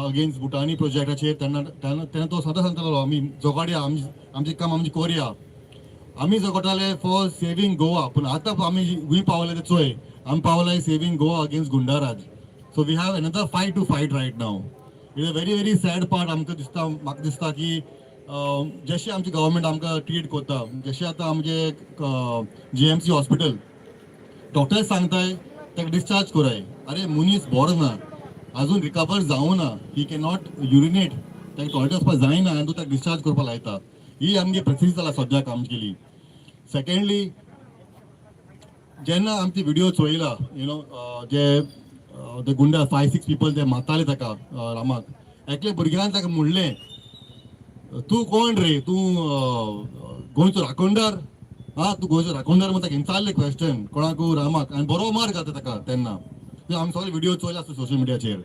अगेन्स्ट भुटानी प्रोजेक्टाचेर. तेन्ना तो सदां सांगतालो आमी जोगाडया, आमचें काम आमचें कोरया. आमी जोगोटाले फॉर सेविंग गोवा. पूण आतां आमी खंय पावले ते चोय आमी पावले सेविंग गोवा अगेन्स्ट गुंडाराज. So we have another fight to fight right now. It a very sad part. आमकां दिसता, म्हाका दिसता की जशें आमचे गव्हर्मेंट आमकां ट्रीट करता, जशें आतां आमचे GMC हॉस्पिटल डॉक्टर्स सांगताय ताका डिस्चार्ज कराय. अरे मनीस बरो ना, अजून रिकवर जावं ना, ही कॅन नॉट युरिनेट, ताका टॉयलेट वचपाक जायना आनी तूं ताका डिस्चार्ज करपाक लायता. ही आमची परिस्थिती जाला सद्याक आमची केली. सेकंडली जेन्ना आमची व्हिडिओ चोयला जे ते गुंडा 5-6 पीपल ते मारताले ताका रामाक एकले भुरग्यान ताका म्हणलें तूं कोण रे तूं गोंयचो राखणदार तूं गोंयचो राखणदार म्हणून ताका विचारलें क्वेश्चन कोणाकू रामाक आनी बरो मार घाता ताका तेन्ना आमी सगळे व्हिडिओ चोयला आसता सोशल मिडियाचेर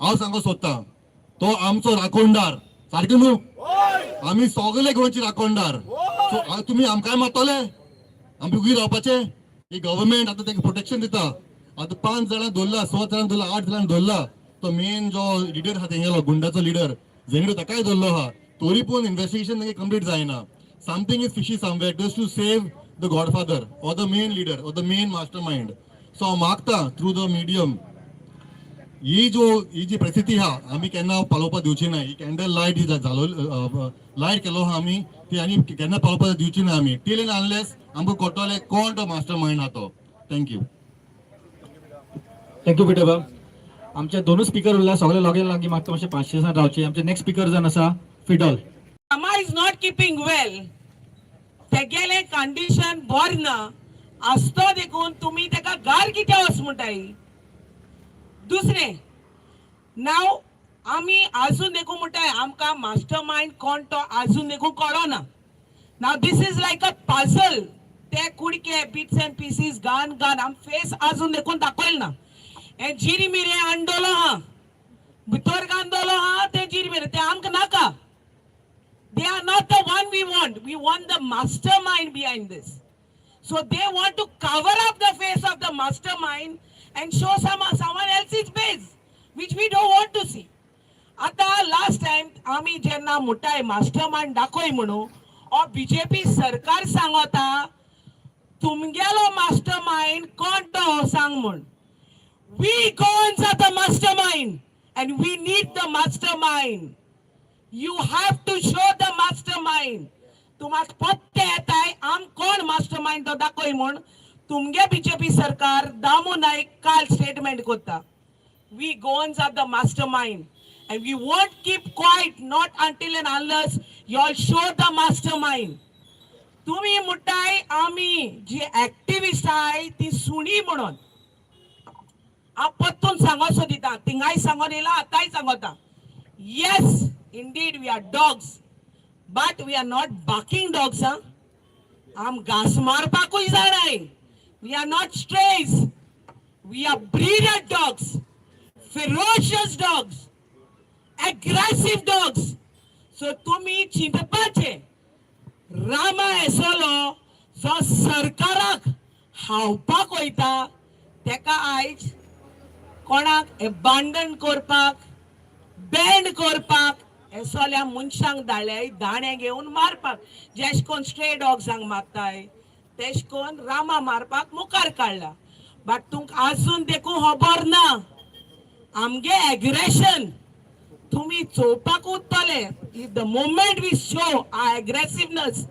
हांव सांगो सोदतां तो आमचो राखणदार सारकें न्हू आमी सगळे गोंयचे राखणदार सो तुमी आमकांय मारतले आमी उगी रावपाचे ही गव्हर्मेंट आतां ताका प्रोटेक्शन दिता आतां 5 जाणां धरला 6 जाणां धरला 8 जाणां धरला तो मेन जो लिडर आहा तेंगेलो गुंडाचो लिडर जेणेकरून ताकाय धरलो आहा तरी पूण इन्व्हेस्टिगेशन तांगे कंप्लीट जायना something is fishy somewhere just to save the godfather or the main leader or the main master mind so हांव मागता थ्रू द मिडियम ही जी परिस्थिती आहा आमी केन्ना पालोवपाक दिवची ना ही कॅन्डल लायट जी लायट केलो आहा आमी ती आनी केन्ना पालोवपाक दिवची ना आमी टील एंड अनलेस आमकां कळटलें कोण तो मास्टर माइंड आहा तो थँक्यू पिटर आमचे दोनूच स्पीकर उरला सगळे लॉगिन लागीं मागता मातशें 500 दिसांनी रावचे आमचे नेक्स्ट स्पीकर जावन आसा Fidol Rama is not keeping well. तेगेले कंडिशन बरे ना आसतो देखून तुम्ही तेका गार कित्याक वच म्हणटाय दुसरे नाव आमी आजून देखून म्हणटाय आमकां मास्टर माइंड कोण तो आजून देखून कळना now this is like a puzzle ते कुडके बिट्स अँड पीसीस घान आम फेस आजून देखून दाखयलो ना हे जिरी मिरे अंडोलो हा भितर गांदोलो हा ते जिरी मिरे ते आमकां नाका They are not the one we want. We want the mastermind behind this. So they want to cover up the face of the mastermind and show someone else's face, which we don't want to see. आता last time आम्ही जेन्ना मोठाय mastermind दाखोय म्हणू और बीजेपी सरकार सांगता तुमगेलो mastermind कोण तो सांग म्हण. We goons are the mastermind and we need the mastermind. You have to show the mastermind. तुमाक पत्ते येताय आम कोण मास्टरमाइंड तो दाखोय म्हण तुमगे बीजेपी सरकार दामू नाईक काल स्टेटमेंट कोता we goons are the mastermind and we won't keep quiet not until and unless you all show the mastermind. तुम्ही म्हणटाय आमी जी ऍक्टिव्हिस्ट आहाय ती सुणी म्हणून हांव पत्तून सांगोसो दिता तिंगाय सांगोन येयला आतांय सांगोता yes indeed we are dogs but we are not barking dogs am gas marpakuy zanay we are not strays we are breeded dogs ferocious dogs aggressive dogs so tumi चिंतपाचे Rama एसोलो जो सरकाराक हावपाक वयता तेका आयज कोणाक अबंडन करपाक बँड करपाक एसोल्या मनशांक धाडले दाणे घेवन मारपाक जेश कोण स्ट्रे डॉग्सांक मारताय तेश कोण रामा मारपाक मुखार काडला बट तुमकां आजून देखून खबर ना आमगे एग्रेशन तुम्ही चोवपाक उत्तले the moment we show our aggressiveness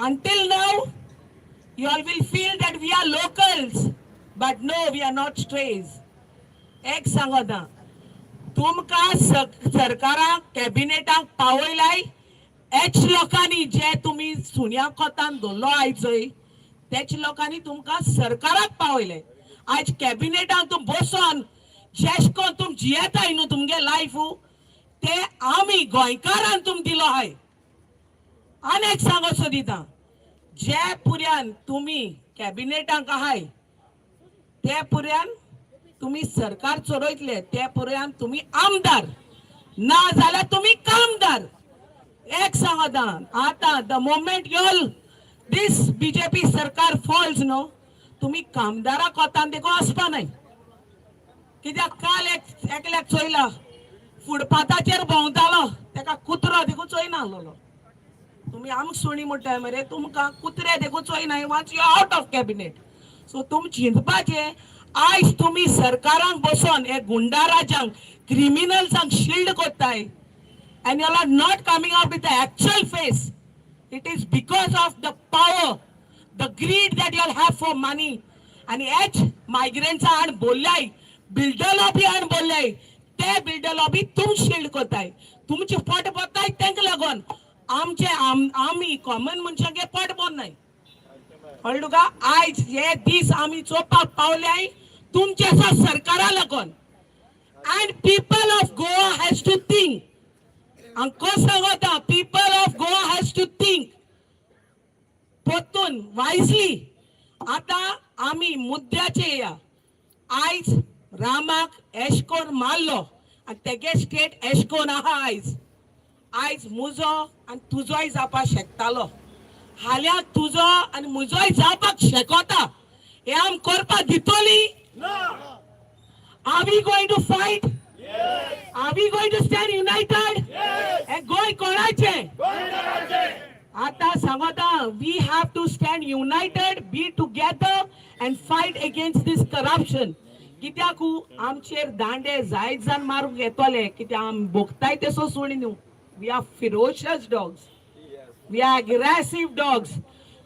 until now you all will feel that we are locals but no we are not strays एक सांगता तुमकां सरकाराक कॅबिनेटाक पावयलाय एच लोकांनी जे तुम्ही सुन्या कोतान दवरलो आयजय तेच लोकांनी तुमकां सरकाराक पावयले आज कॅबिनेटाक तुम बसोन जेश कोन तुम जियेताय न्हू तुमगे लायफ ते आमी गोंयकारान तुम दिलो आहाय आनी एक सांगोसो दिता जे पुऱ्यान तुम्ही कॅबिनेटाक आहाय ते पुऱ्यान तुम्ही सरकार चोरयतले ते पुऱ्यान तुम्ही आमदार ना जाल्यार तुम्ही कामदार एक सांगता आता the moment you'll this BJP सरकार फॉल्स नो तुम्ही कामदारा कोतान देखो आसपा नाय कित्याक काल एकल्याक चोयला फुटपाथाचेर भोंवतालो तेका कुत्रो देखून चोयना आसलो तुम्ही आमक सुणी म्हणटाय मरे तुमकां कुत्रे देखून चोयनाय once you out of cabinet so तुम चिंतपाचे आज तुम्ही सरकारांक बसोन हे गुंडाराजांक क्रिमिनल्सांक शिल्ड कोत्ताय and you are not coming out with the actual face. It is because of the power, the greed that you all have for money. And H migrants आण बोललाय बिल्डर लॉबी आण बोललाय ते बिल्डर लॉबी तुम शिल्ड कोताय तुमचे पट पोताय तेंक लागोन आमचे आमी कॉमन मनशांगे पट पोन नाय कळ्ळें तुका आयज हे दीस आमी चोवपाक पावल्याय तुमच्या सरकारा लागून and people of Goa has to think. Anko सांगता people of Goa has to think. पोतून wisely. आता आमी मुद्द्याचे या आयज रामाक एशकोन मारलो आणि तेगे स्टेट एशकोन आहा आयज मुजो आणि तुजोय जावपाक शकतालो हाल्या तुजो आणि मुजोय जावपाक शेकोता हे आम करपाक दितोली. Are we going to fight? Yes. Are we going to stand united? Yes. And goy konache? Ata sangata, we have to stand united, be together and fight against this corruption. कित्याकू आमचेर दांडे जायत जाण मारूंक येतोले कित्याक आम बोगताय तेसो सोडिनू. We are ferocious dogs. We are aggressive dogs.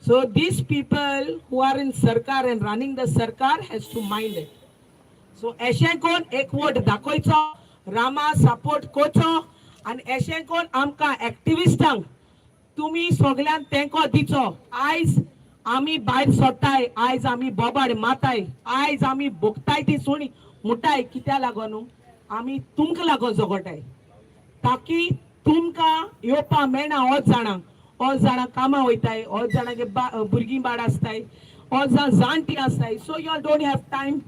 So these people who are in Sarkar and running the Sarkar has to mind it. So अशें कोण एक वोट दाखोवचो रामा सपोर्ट कोचो आनी अशें कोण आमकां एक्टिविस्टांक तुमी सगळ्यान तेंको दिचो. आयज आमी भायर सरताय आयज आमी बोबाड माताय आयज आमी बोगताय ती सुणी मुटाय कित्या लागून आमी तुमकां लागून झगडटाय ताकी तुमकां येवपा मेळना. हो जाणां कामां वयताय हो जाणांगे भुरगीं बाळ आसताय हो जाण जाणटी आसताय. So you don't have time.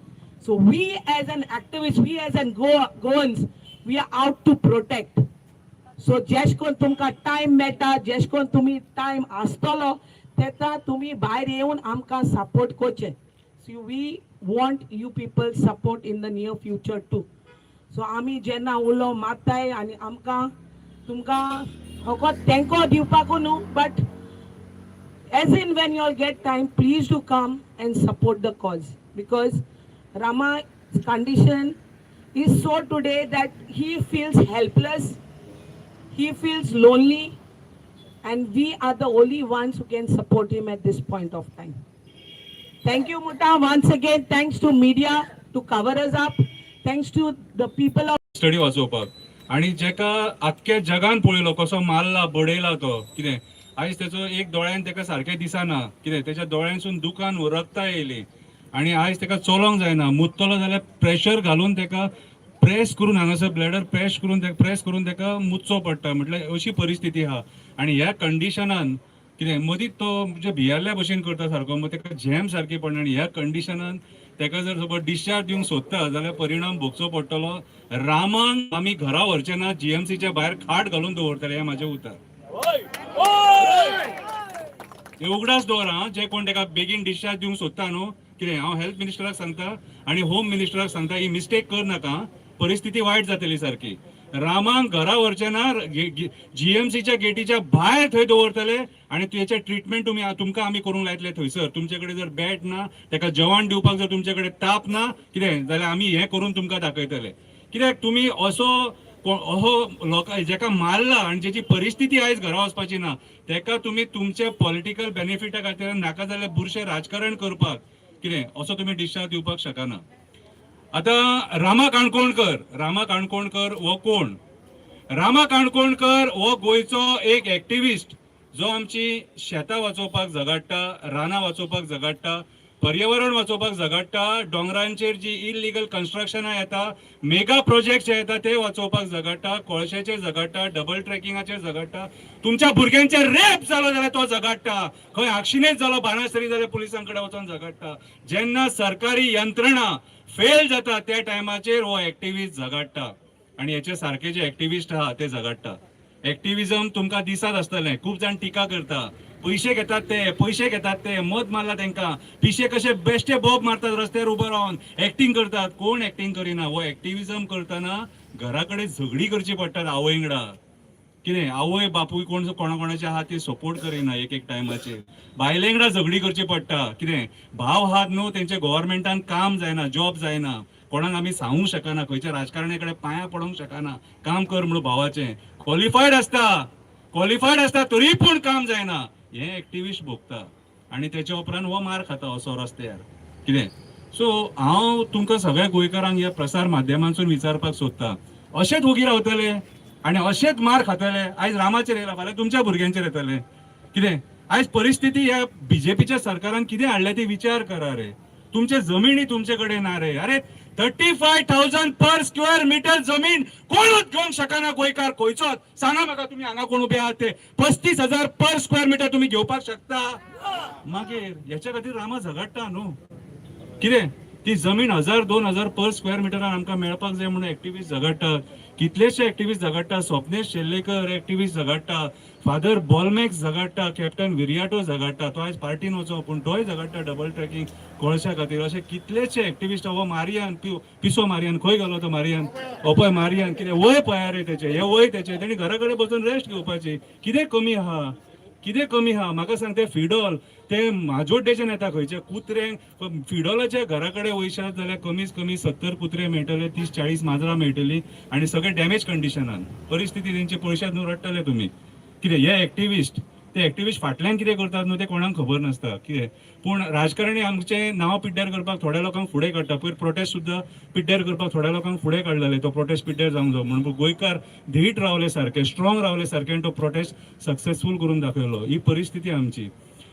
So we as an activist, we as an Goans, we are out to protect. So जेशकोन तुमका टाइम मेळटा जेशकोन तुम्ही टाइम आसतलो तेता तुम्ही भायर येवन आमकां support Koche. So we want you people support in the near future too. So आमी जेन्ना उलो मारताय आनी आमकां तुमकां फकत तेंको दिवपाकू न्हू but as in when you all get time please do come and support the cause because Rama's condition is so today that he feels helpless, he feels lonely, and we are the only ones who can support him at this point of time. Thank you, Mutta. Once again, thanks to media to cover us up. Thanks to the people of study वाचोवपाक आणि जेका आख्ख्या जगान पळयलो कसो मारला बडयला तो कितें आयज तेचो एक दोळ्यान तेका सारकें दिसना कितें तेच्या दोळ्यांसून दुकान रगतां येयली आणि आयज तेका चलोंक जायना. मुतलो जाल्यार प्रेशर घालून तेका प्रेस करून हांगासर ब्लॅडर प्रेस करून तेका मुतचो पडटा. म्हटल्यार अशी परिस्थिती आहा आणि ह्या कंडिशनान कितें मदींच तो म्हणजे भियारल्या भशेन करता सारको मग तेका झॅम सारकी पडना आणि ह्या कंडिशनान तेका जर सपोज डिस्चार्ज दिवंक सोदता जाल्यार परिणाम भोगचो पडटलो. रामान आमी घरा व्हरचे ना जीएमसीच्या भायर खाट घालून दवरतले हे म्हाजें उतर. हे उगडास दवरा जे कोण तेका बेगीन डिस्चार्ज दिवंक सोदता न्हू कितें हांव हेल्थ मिनिस्टराक सांगता आणि होम मिनिस्टराक सांगता ही मिस्टेक कर नाका परिस्थिती वायट जातली सारकी. रामांक घरा व्हरचे ना जीएमसीच्या गेटीच्या भायर थंय दवरतले आणि त्याचे ट्रिटमेंट तुमकां आमी करूंक लायतले थंयसर. तुमचे कडेन जर बॅड ना तेका जेवण दिवपाक जर तुमचे कडेन ताप ना कितें जाल्यार आमी हें करून तुमकां दाखयतले. कित्याक तुमी असो लोक जेका मारला आणि ज्याची परिस्थिती आयज घरा वचपाची ना तेका तुमी तुमचे पॉलिटिकल बेनिफिटा खातीर नाका जाल्यार बुरशें राजकारण करपाक कितें असो तुमी डिस्चार्ज दिवपाक शकना. आता रामा काणकोणकर हो कोण? रामा काणकोणकर हो गोंयचो एक एक्टिविस्ट जो आमची शेतां वाचोवपाक झगडटा रानां वाचोवपाक झगडटा पर्यावरण वाचोवपाक झगडटा दोंगरांचेर जी इलिगल कन्स्ट्रक्शनां येता मेगा प्रोजेक्ट जे येता ते वाचोवपाक झगडटा कोळशेचेर झगडटा डबल ट्रॅकिंगाचेर झगडटा तुमच्या भुरग्यांचे रेप जालो जाल्यार तो झगडटा खंय आक्षिणेच जालो बाणासरी जाल्यार पुलिसां कडेन वचून झगडटा. जेन्ना सरकारी यंत्रणा फेल जाता त्या टायमाचेर हो एक्टिविस्ट झगडटा आणि हेचे सारखे जे एक्टिविस्ट आहा ते झगडटा. एक्टिविजम तुमकां दिसत आसतलें खूब जाण टिका करता पैसे घेतात ते मत मारला तेंकां पिशे कशे बेश्टे बोब मारतात रस्त्यार उबो रावन एक्टिंग करतात. कोण एक्टिंग करिना हो एक्टिविजम करतना घरा कडेन झगडी करची पडटात आवयंगडा कितें आवय बापूय कोण कोणाचे आहा ते सपोर्ट करिना एक टायमाचेर बायलेंगडा झगडी करची पडटा कितें भाव आहात न्हू तेंचे गव्हर्मेंटान काम जायना जॉब जायना कोणाक आमी सांगूंक शकना खंयच्या राजकारण्या कडेन पांयां पडोंक शकना काम कर म्हणून भावाचें क्वॉलिफायड आसता तरी पूण काम जायना हे एक्टिविस्ट भोगता आणि त्याच्या उपरांत हो मार खाता असो रस्त्यार कितें. सो हांव तुमकां सगळ्या गोंयकारांक ह्या प्रसार माध्यमांतसून विचारपाक सोदता अशेंच वगी रावतले आणि अशेंच मार खातले. आयज रामाचेर येयला फाल्यां तुमच्या भुरग्यांचेर येतले कितें आयज परिस्थिती या बीजेपीच्या सरकारान कितें हाडल्या ती विचार करा रे. तुमचे जमिनी तुमचे कडेन ना रे. अरे 35,000 पर स्क्वेअर मीटर जमीन कोणूच घेवंक शकना गोंयकार खंयचोच. सांगा म्हाका तुमी हांगा कोण उबे आहात ते 35,000 पर स्क्वेअर मीटर तुमी घेवपाक शकता. मागीर हेच्या खातीर रामा झगडटा न्हू. कितें ती जमीन 1,000-2,000 पर स्क्वेअर मिटरान आमकां मेळपाक जाय म्हणून एक्टिव्हिस्ट झगडटात. कितलेशे एक्टिव्हिस्ट झगडटा. स्वप्नेश शेल्लेकर एक्टिव्हिस्ट झगडटा. फादर बॉलमॅक्स झगडटा. कॅप्टन विरियाटो झगडटा. तो आयज पार्टीन वचो पूण तोय झगडटा डबल ट्रॅकिंग कोळशा खातीर. अशे कितलेशे एक्टिव्हिस्ट. हो मारियान पिसो मारियान खंय गेलो तो मारियान. पळय मारियान कितें वय पळया रे तेचे. हे वय तेचे. तेणी घरा कडेन बसून रेस्ट घेवपाची. कितें कमी आहा. कितें कमी आहा म्हाका सांग. ते फिडॉल ते माजोड्डेच्यान येता खंयचे कुत्र्यांक फिडॉलाच्या घरा कडेन वयशात जाल्यार कमीत कमी 70 कुत्रे मेळटले. 30-40 माजरां मेळटली आनी सगळे डॅमेज कंडिशनान. परिस्थिती तेंची पळयशात न्हू रडटले तुमी. कितें हे एक्टिव्हिस्ट ते एक्टिव्हिस्ट फाटल्यान कितें करतात न्हू ते कोणाक खबर नासता. कितें पूण राजकारणी आमचें नांव पिड्ड्यार करपाक थोड्या लोकांक फुडें काडटा. पयर प्रोटेस्ट सुद्दां पिड्ड्यार करपाक थोड्या लोकांक फुडें काडलेले. तो प्रोटेस्ट पिड्ड्यार जावंक जाय म्हणून गोंयकार धीट रावले सारके स्ट्रॉंग रावले सारके आनी तो प्रोटेस्ट सक्सेसफूल करून दाखयलो. ही परिस्थिती आमची.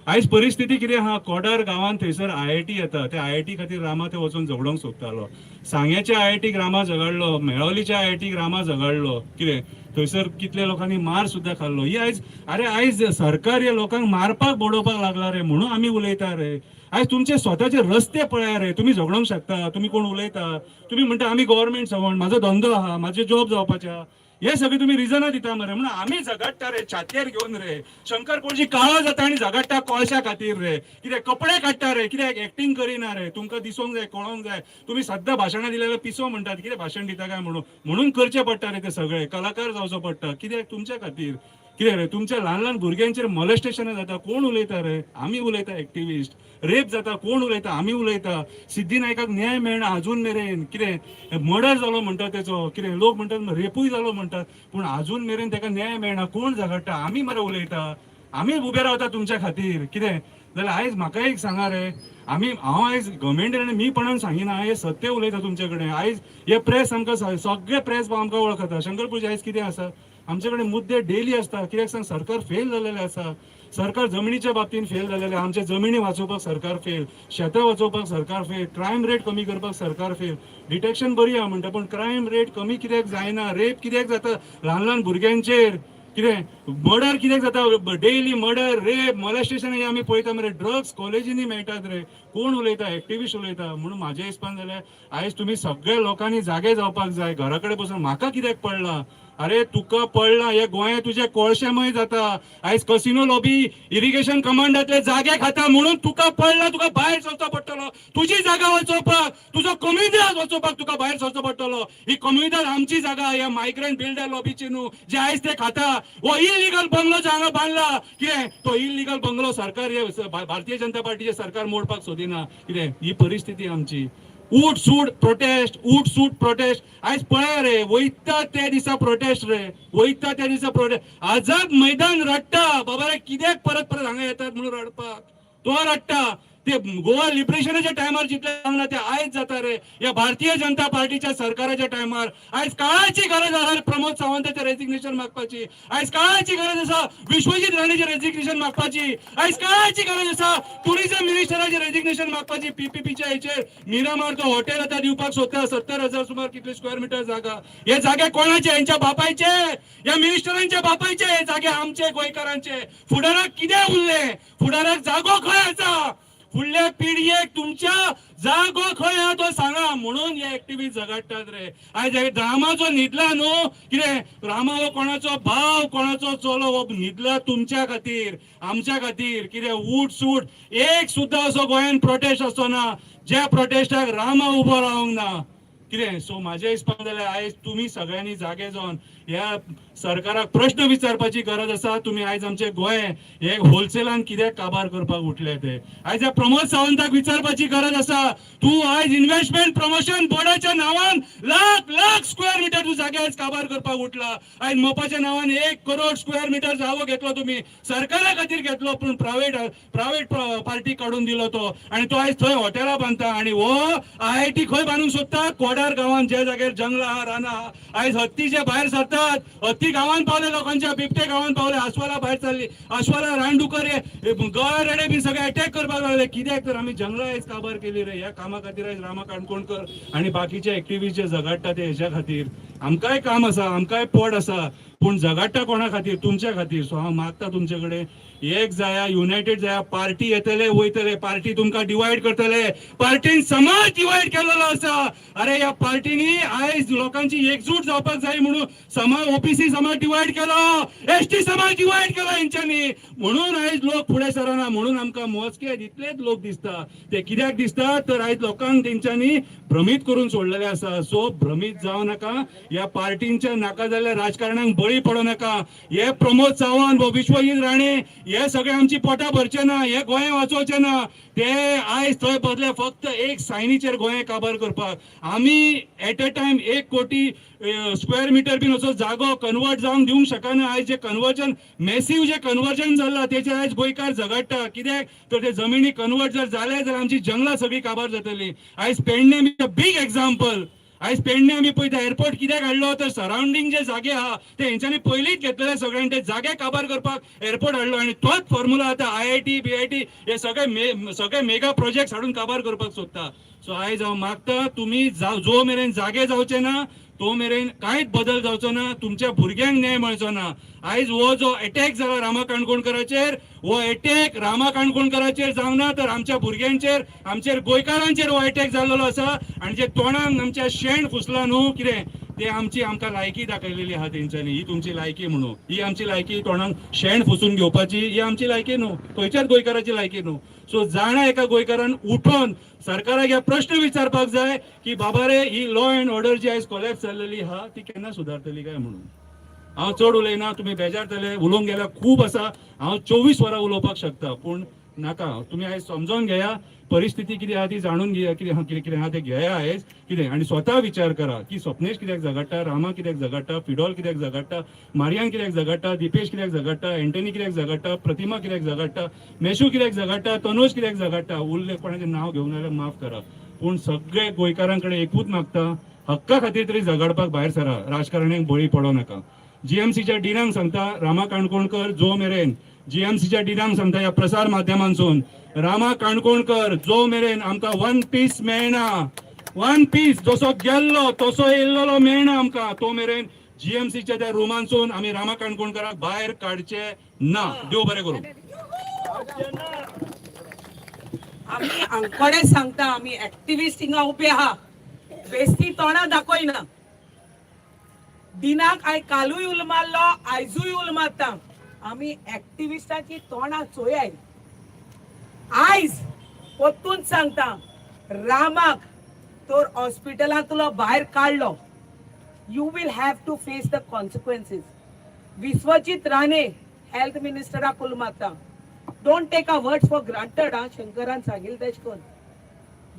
आयज परिस्थिती कितें आहा. कोडार गांवांत थंयसर IIT येता. त्या IIT खातीर रामा ते वचून झगडोंक सोदतालो. सांग्याच्या IITक रामा झगडलो. मेळोलीच्या IITक रामा झगडलो. कितें थंयसर कितले लोकांनी मार सुद्दां खाल्लो. ही आयज अरे आयज सरकार ह्या लोकांक मारपाक बडोवपाक लागला रे म्हणून आमी उलयता रे. आयज तुमचे स्वताचे रस्ते पळया रे. तुमी झगडोंक शकता. तुमी कोण उलयता. तुमी म्हणटा आमी गव्हर्नमेंट सर्वंट म्हाजो धंदो आहा म्हाजे जॉब जावपाचे. हे सगळे तुम्ही रिझनां दिता मरे म्हणून आमी झगडटा रे छातयेर घेवन रे. शंकर पळजी काळो जाता आनी झगडटा कोळशा खातीर रे. कितें कपडे काडटा रे. कित्याक एक्टिंग करिना रे. तुमकां दिसोंक जाय कळोंक जाय. तुमी सद्दां भाशणां दिल्यार पिसो म्हणटात. कितें भाशण दिता काय म्हणून करचे पडटा रे ते सगळे. कलाकार जावचो पडटा. कित्याक तुमच्या खातीर. कितें रे तुमच्या ल्हान ल्हान भुरग्यांचेर मॉलेस्टेशनां जाता कोण उलयता रे. आमी उलयता एक्टिव्हिस्ट. रेप जाता कोण उलयता. आमी उलयता. सिद्धी नायकाक न्याय मेळना अजून मेरेन. कितें मर्डर जालो म्हणटा तेचो. कितें लोक म्हणटात रेपूय जालो म्हणटात पूण अजून मेरेन ताका न्याय मेळना. कोण झगडटा. आमी मरे उलयता. आमी उबे रावता तुमच्या खातीर. कितें जाल्यार आयज म्हाका एक सांगा रे. हांव आयज गव्हर्मेंटान मीपणान सांगिना. हे सत्य उलयता तुमचे कडेन. आयज हे प्रेस आमकां सगळे प्रेस आमकां वळखता. शंकर पळजी आयज कितें आसा आमचे कडेन मुद्दे डेली आसता. कित्याक सांग सरकार फेल जालेले आसा. सरकार जमनीच्या बाबतींत फेल जालेले. आमचे जमिनी वाचोवपाक सरकार फेल. शेतां वाचोवपाक सरकार फेल. क्रायम रेट कमी करपाक सरकार फेल. डिटेक्शन बरी आहा म्हणटा पूण क्रायम रेट कमी कित्याक जायना. रेप कित्याक जाता ल्हान ल्हान भुरग्यांचेर. कितें मर्डर कित्याक जाता. डेली मर्डर रेप मॉलेस्टेशन हे आमी पळयता मरे. ड्रग्स कॉलेजींनी मेळटात रे. कोण उलयता. एक्टिव्हिस्ट उलयता. म्हणून म्हाज्या हिसपान जाल्यार आयज तुमी सगळ्या लोकांनी जागे जावपाक जाय. घरा कडेन बसून म्हाका कित्याक पडला. अरे तुका पडला. हे गोंया तुझे कोळशेमय जाता. आयज कसिनो लॉबी इरिगेशन कमांडातले जागे खाता म्हणून तुका पडला. तुका भायर सरचो पडटलो. तुजी जागा वाचोवपाक तुजो कम्युनिटी वाचोवपाक तुका भायर सरचो पडटलो. ही कम्युनिटी आमची जागा. ह्या मायग्रंट बिल्डर लॉबीची न्हू जे आयज ते खाता. हो इलिगल बंगलो जे हांगा बांदला. कितें तो इलिगल बंगलो सरकार हे भारतीय जनता पार्टीचे सरकार मोडपाक सोदिना. कितें ही परिस्थिती आमची. उठ सूट प्रोटेस्ट आयज पळय रे. वयता त्या दिसा प्रोटेस्ट रे. वयता त्या दिसा प्रोटेस्ट. आझाद मैदान रडटा बाबा रे. कित्याक परत परत हांगा येतात म्हणून रडपाक. तो रडटा. ते गोवा लिबरेशनाच्या टायमार जितले सांगला ते आयज जाता रे. या भारतीय जनता पार्टीच्या सरकाराच्या टायमार. आयज काळाची गरज आसा प्रमोद सावंताचे रेजिग्नेशन मागपाची. आयज काळाची गरज आसा विश्वजीत राणेचे रेजिग्नेशन मागपाची. आयज काळाची गरज आसा टुरिझम मिनिस्टराचे रेजिग्नेशन मागपाची. PPPच्या हेचेर मिरामार तो हॉटेल आता दिवपाक सोदता. 70,000 सुमार कितले स्क्वेअर मीटर जागा. हे जागे कोणाचे. यांच्या बापायचे. या मिनिस्टरांच्या बापायचे. हे जागे आमचे गोंयकारांचे. फुडाराक कितें उरले. फुडाराक जागो खंय आसा. फुडल्या पिढयेक तुमच्या जागो खंय आहा तो सांगा म्हणून हे एक्टिव्हिस्ट झगडटात रे. आयज रामा जो न्हिदला न्हू. कितें रामा हो कोणाचो भाव कोणाचो चलो हो न्हिदला तुमच्या खातीर आमच्या खातीर. कितें उठ सूट एक सुद्दां असो गोंयान प्रोटेस्ट असो ना ज्या प्रोटेस्टाक रामा उबो रावंक ना. कितें सो म्हाज्या हिसपान जाल्यार आयज तुमी सगळ्यांनी जागे जावन ह्या सरकाराक प्रश्न विचारपाची गरज आसा. तुमी आयज आमचे गोंय हे होलसेलान कित्याक काबार करपाक उठले ते. आयज ह्या प्रमोद सावंताक विचारपाची गरज आसा. तूं आयज इन्व्हेस्टमेंट प्रमोशन बोर्डाच्या नांवान लाख स्क्वेअर मिटर तू जागे आयज काबार करपाक उठला. आयज मोपाच्या नावान 1 करोड स्क्वेअर मिटर जागो घेतलो तुम्ही, सरकारा खातीर घेतलो, पूण प्रायव्हेट पार्टी काढून दिलो तो, आणि तो आयज थंय हॉटेलां बांदता. आणि हो IIT खंय बांदूंक सोदता? कोडार गांवांत, जे जाग्यार जंगलां आहा, रानां आहा. आयज हत्ती जे भायर सरतात, हत्ती गांवांत पावले लोकांच्या, बिबटे गांवांत पावले, आस्वाला भायर सरली, आस्वाला रानडुकर गवेरेडे बी सगळे अटॅक करपाक लागले. कित्याक तर आमी जंगलां आयज काबार केली रे. ह्या कामा खातीर आयज रामा काणकोणकर आणि बाकीचे एक्टिव्हिस्ट जे झगडटा ते हेच्या खातीर. आमकांय काम आसा, आमकांय पोट आसा, पूण झगडटा कोणा खातीर? तुमच्या खातीर. सो हांव मागता तुमचे कडेन, एक जाया, युनायटेड जाया. पार्टी येतले वयतले, पार्टी तुमकां डिवायड करतले. पार्टीन समाज डिवायड केलेलो आसा. अरे ह्या पार्टीनी आयज लोकांची एकजूट जावपाक जाय म्हणून समाज, OBC समाज डिवायड केलो, ST समाज डिवायड केलो हेंच्यांनी. म्हणून आयज लोक फुडें सरना. म्हणून आमकां मोजके इतलेच लोक दिसता. ते कित्याक दिसता तर आयज लोकांक तेंच्यांनी भ्रमीत करून सोडलेले आसा. सो भ्रमीत जावं नाका. ह्या पार्टींच्या नाका जाल्ल्या राजकारणांक बळी पडो नाका. हे प्रमोद सावंत, विश्वजीत राणे, हे सगळे आमची पोटां भरचे ना, हे गोंय वाचोवचे ना. ते आयज थंय बदले फक्त एक सायनीचेर गोंय काबार करपाक. आमी एट अ टायम 1 कोटी स्क्वेअर मिटर बीन असो जागो कन्वर्ट जावंक दिवंक शकना. आयज जे कन्वर्जन, मॅसिव्ह जे कन्वर्जन जाल्ला तेचे आयज गोंयकार झगडटा. कित्याक तर ते जमिनी कन्वर्ट जर जाले जाल्यार आमची जंगलां सगळी काबार जातली. आयज Pernem is a big example. आयज पेडणें आमी पळयता, एअरपोर्ट कित्याक हाडलो तर सराउंडिंग जे जागे आहा ते हेंच्यांनी पयलींच घेतलेले सगळ्यांनी. ते जागे काबार करपाक एअरपोर्ट हाडलो, आणि तोच फॉर्म्युला आता IIT, BIT हे सगळे मेगा प्रोजेक्ट हाडून काबार करपाक सोदता. सो आयज हांव मागता, तुम्ही जो मेरेन जागे जावचे ना तो मेरेन कांयच बदल जावचो ना. तुमच्या भुरग्यांक न्याय मेळचो ना. आयज हो जो अटॅक जाला रामा काणकोणकराचेर, हो अटॅक रामा काणकोणकराचेर जावं ना तर आमच्या भुरग्यांचेर, आमचेर गोंयकारांचेर हो अटॅक जाल्लो आसा. आणि जे तोंडान आमच्या शेण फुसला न्हू कितें, ते आमकां लायकी दाखयलेली आहा तेंच्यांनी. ही तुमची लायकी म्हणून, ही आमची लायकी तोंडान शेण फुसून घेवपाची, ही आमची लायकी न्हू, खंयच्याच गोंयकाराची लायकी न्हू. सो जाणा एका गोंयकारान उठोन सरकाराक हे प्रश्न विचारपाक जाय की बाबा रे, ही लॉ अँड ऑर्डर जी आयज कोलॅप्स जाल्लेली आहा ती केन्ना सुदारतली काय म्हणून. हांव चड उलयना, तुमी बेजारतले, उलोवंक गेल्यार खूब आसा. हांव 24 वरां उलोवपाक शकता, पूण नाका. तुमी आयज समजून घेया, परिस्थिती कितें आहा ती जाणून घेया, कितें आहा तें घेया आयज कितें, आनी स्वता विचार करा की स्वप्नेश कित्याक झगडटा, रामा कित्याक झगडटा, फिडॉल कित्याक झगडटा, मारियान कित्याक झगडटा, दिपेश कित्याक झगडटा, एंटनी कित्याक झगडटा, प्रतिमा कित्याक झगडटा, मेशू कित्याक झगडटा, तनोज कित्याक झगडटा. उरले कोणाचें नांव घेवंक जाल्यार माफ करा, पूण सगळे गोंयकारां कडेन एकूच मागता, हक्का खातीर तरी झगडपाक भायर सरा, राजकारण्यांक बळी पडो नाका. GMCच्या डिनांक सांगता, रामा काणकोणकर जो मेरेन, GMCच्या डिनांक सांगता ह्या प्रसार माध्यमांसून, रामा काणकोणकर जो मेरेन आमकां 1 पीस मेळना, 1 पीस जसो गेल्लो तसो येयल्लो मेळना आमकां, तो मेरेन GMCच्या त्या रुमांसून आमी रामा काणकोणकराक भायर काडचे ना. देव बरें करूं. आमी हांगकडे सांगता, आमी एक्टिव्हिस्ट हिंगा उबे आहा, बेस्ती तोंडां दाखयना. दिनाक कालूय उलो मारलो, आयजूय उलो मारता. आमी एक्टिव्हिस्टाची तोंडां चोयाय. आयज परतून सांगता, रामाक तर हॉस्पिटलांतलो भायर काडलो, you will have to face the consequences. Vishwajit Rane health मिनिस्टराक उलो मारता, don't take a words for granted. शंकरान सांगिल्लें तेश कोन,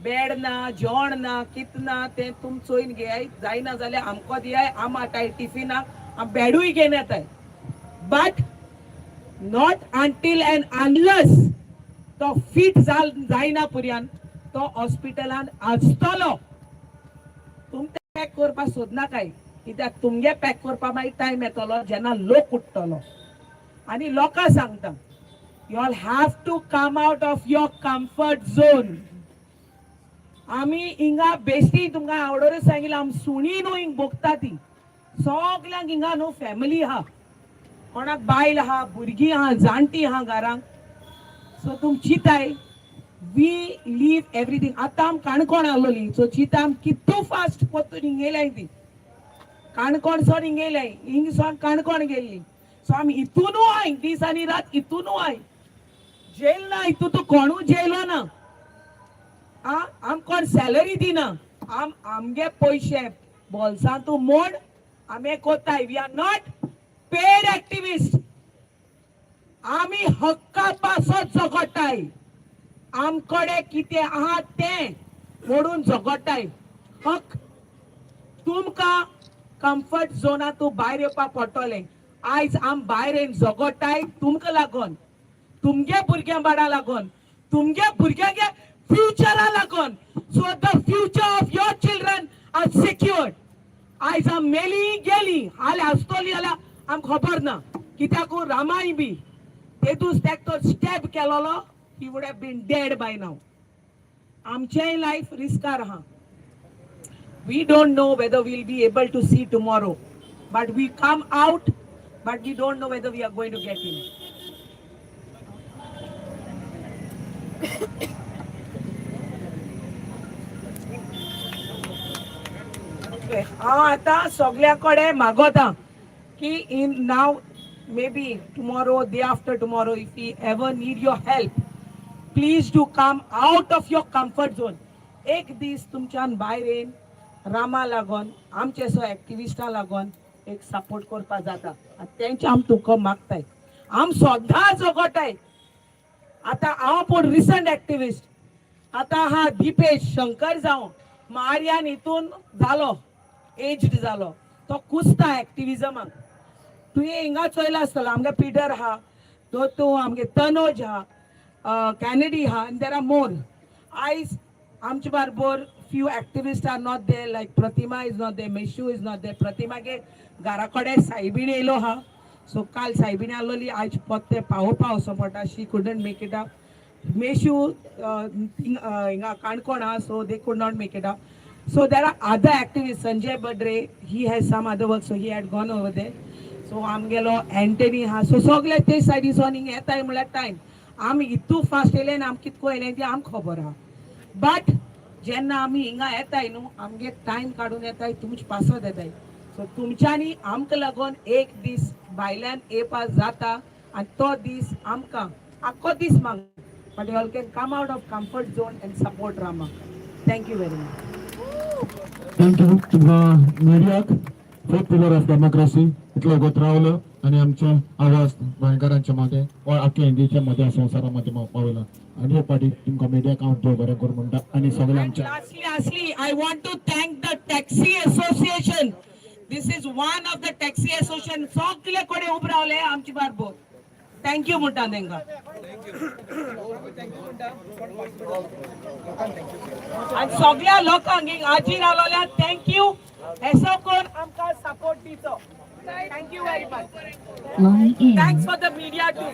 बेड ना, जेवण ना, कित ना, ते तुम चोयन घेयाय, जायना जाल्यार आमको दियाय, आम हाडटाय टिफिनाक, आम बेडूय घेवन येताय. But not until and unless तो फिट जायना पर्यंत तो हॉस्पिटलान आसतलो. तुम पॅक करपाक सोदनाकाय, कित्याक तुमगे पॅक करपाक मागीर टायम येतलो जेन्ना लोक उठतलो. आनी लोकांक सांगता, you all have to come out of your comfort zone. आमी हिंगा बेश्टी तुमकां आवडोरूच सांगिल्लें, आमी सुणी न्हू हिंग भोगता ती. सगल्यांक हिंगा न्हू फॅमिली आहा, कोणाक बायल आहा, भुरगीं आहा, जाणटी आहा घरांक. सो तुम चिताय, वी लीव एवरीथिंग. आतां आमी काणकोण आसलोली, सो चिता आमी कितू फास्ट पोतून हिंग येयल्याय ती. काणकोण सोन हिंग येयल्याय, हिंग सोन काणकोण गेल्ली. सो आमी हितूनू आय, दीस आनी रात हितूनू आय. जेल ना, हितू तूं कोणू जेलो ना. आम कोण सॅलरी दिना, आमगे पयशे बोल्सांतू मोड आमी कोताय. We are not paid activist. आमी हक्का पासत झगडटाय, आमकडे कितें आहा तें म्हणून झगडटाय. हक तुमकां कम्फर्ट झोनातूं भायर येवपाक पडटलें. आयज आम भायर येवन झगडटाय तुमकां लागून, तुमगे भुरग्यां बाळा लागून, तुमगे भुरग्यांगे फ्युचरा लागून. So the future of your children are secured. आयज आम मेली गेली हाल आसतली जाल्यार आमकां खबर ना, कित्याक रामाय बी तेतूच तेका तो स्टेप केलोलो, he would have been dead by now. आमचेय लायफ रिस्कार आहा. We don't know whether we'll be able to see tomorrow, but we come out, but we don't know whether we are going to get in. हांव आतां सगळ्या कडेन मागोता की in now maybe tomorrow, day after tomorrow, if we ever need your help, please do come out of your comfort zone. एक दीस तुमच्यान भायर येवन रामा लागोन आमचे सो एक्टिविस्टां लागोन एक सपोर्ट करपा जाता. तेंचे आम तुका मागताय. आम सदां झगडटाय. आतां हांव पूण रिसंट एक्टिविस्ट. आतां हा दिपेश शंकर जावं मारियान हितून जालो, एज्ड जालो, तो कुसता एक्टिविजमाक. तुवें हिंगा चोयला आसतलो आमगे पिटर आहा, तो आमगे तनोज आहा, कॅनेडी आहा, आनी देर आर मोर. आयज आमचे बरोबर few activists are not there, like Pratima is not there, Meshu is not there. Pratima के घरा कडेन सायबीण येयलो हा. सो काल सायबीण आसलोली, आयज पोत्ते पावोवपा वचो पडटा. She couldn't make it up. Meshu हिंगा काणकोण हा, so they could not make it up. So there are other activists. Sanjay Badre, he has some other work, so he had gone over there. So आमगेलो एंटनी हा. सो सगळे ते सायडीसून हिंगा येताय म्हळ्यार टायम. आमी इतू फास्ट येयले आनी आम कितको येयले ती आमकां खबर आहा. बट जेन्ना आमी हिंगा येताय न्हू, आमगे टायम काडून येताय, तुमचे पासत येताय. सो तुमच्यांनी आमकां लागून एक दीस भायल्यान येवपा जाता, आनी तो दीस आमकां आख्खो दीस माग. But you all can come out of comfort zone and support Rama. Thank you very much. Thank you तुमकां मिडियाक, फोर्थ पिलर ऑफ डेमोक्रेसी इतलो वगत रावलो आणि आमचे आवाज गोंयकारांच्या मध्ये वा आख्या इंडियेच्या मध्ये संवसारामध्ये पावला. आणि हे पाटी तुमकां मिडियाक हांव देव बरें करूं म्हणटा. आणि सगळे आमच्या Lastly, I want to thank the taxi association. This is one of the taxi association. सगळे कोडे उब रावले आमचे बरोबर. थँक्यू म्हणटा तांकां. आणि सगळ्या लोकांक हाजीर आलोल्या थँक्यू. हेसो कोण आमकां support दितो. Thank you very much. Thanks for the media too.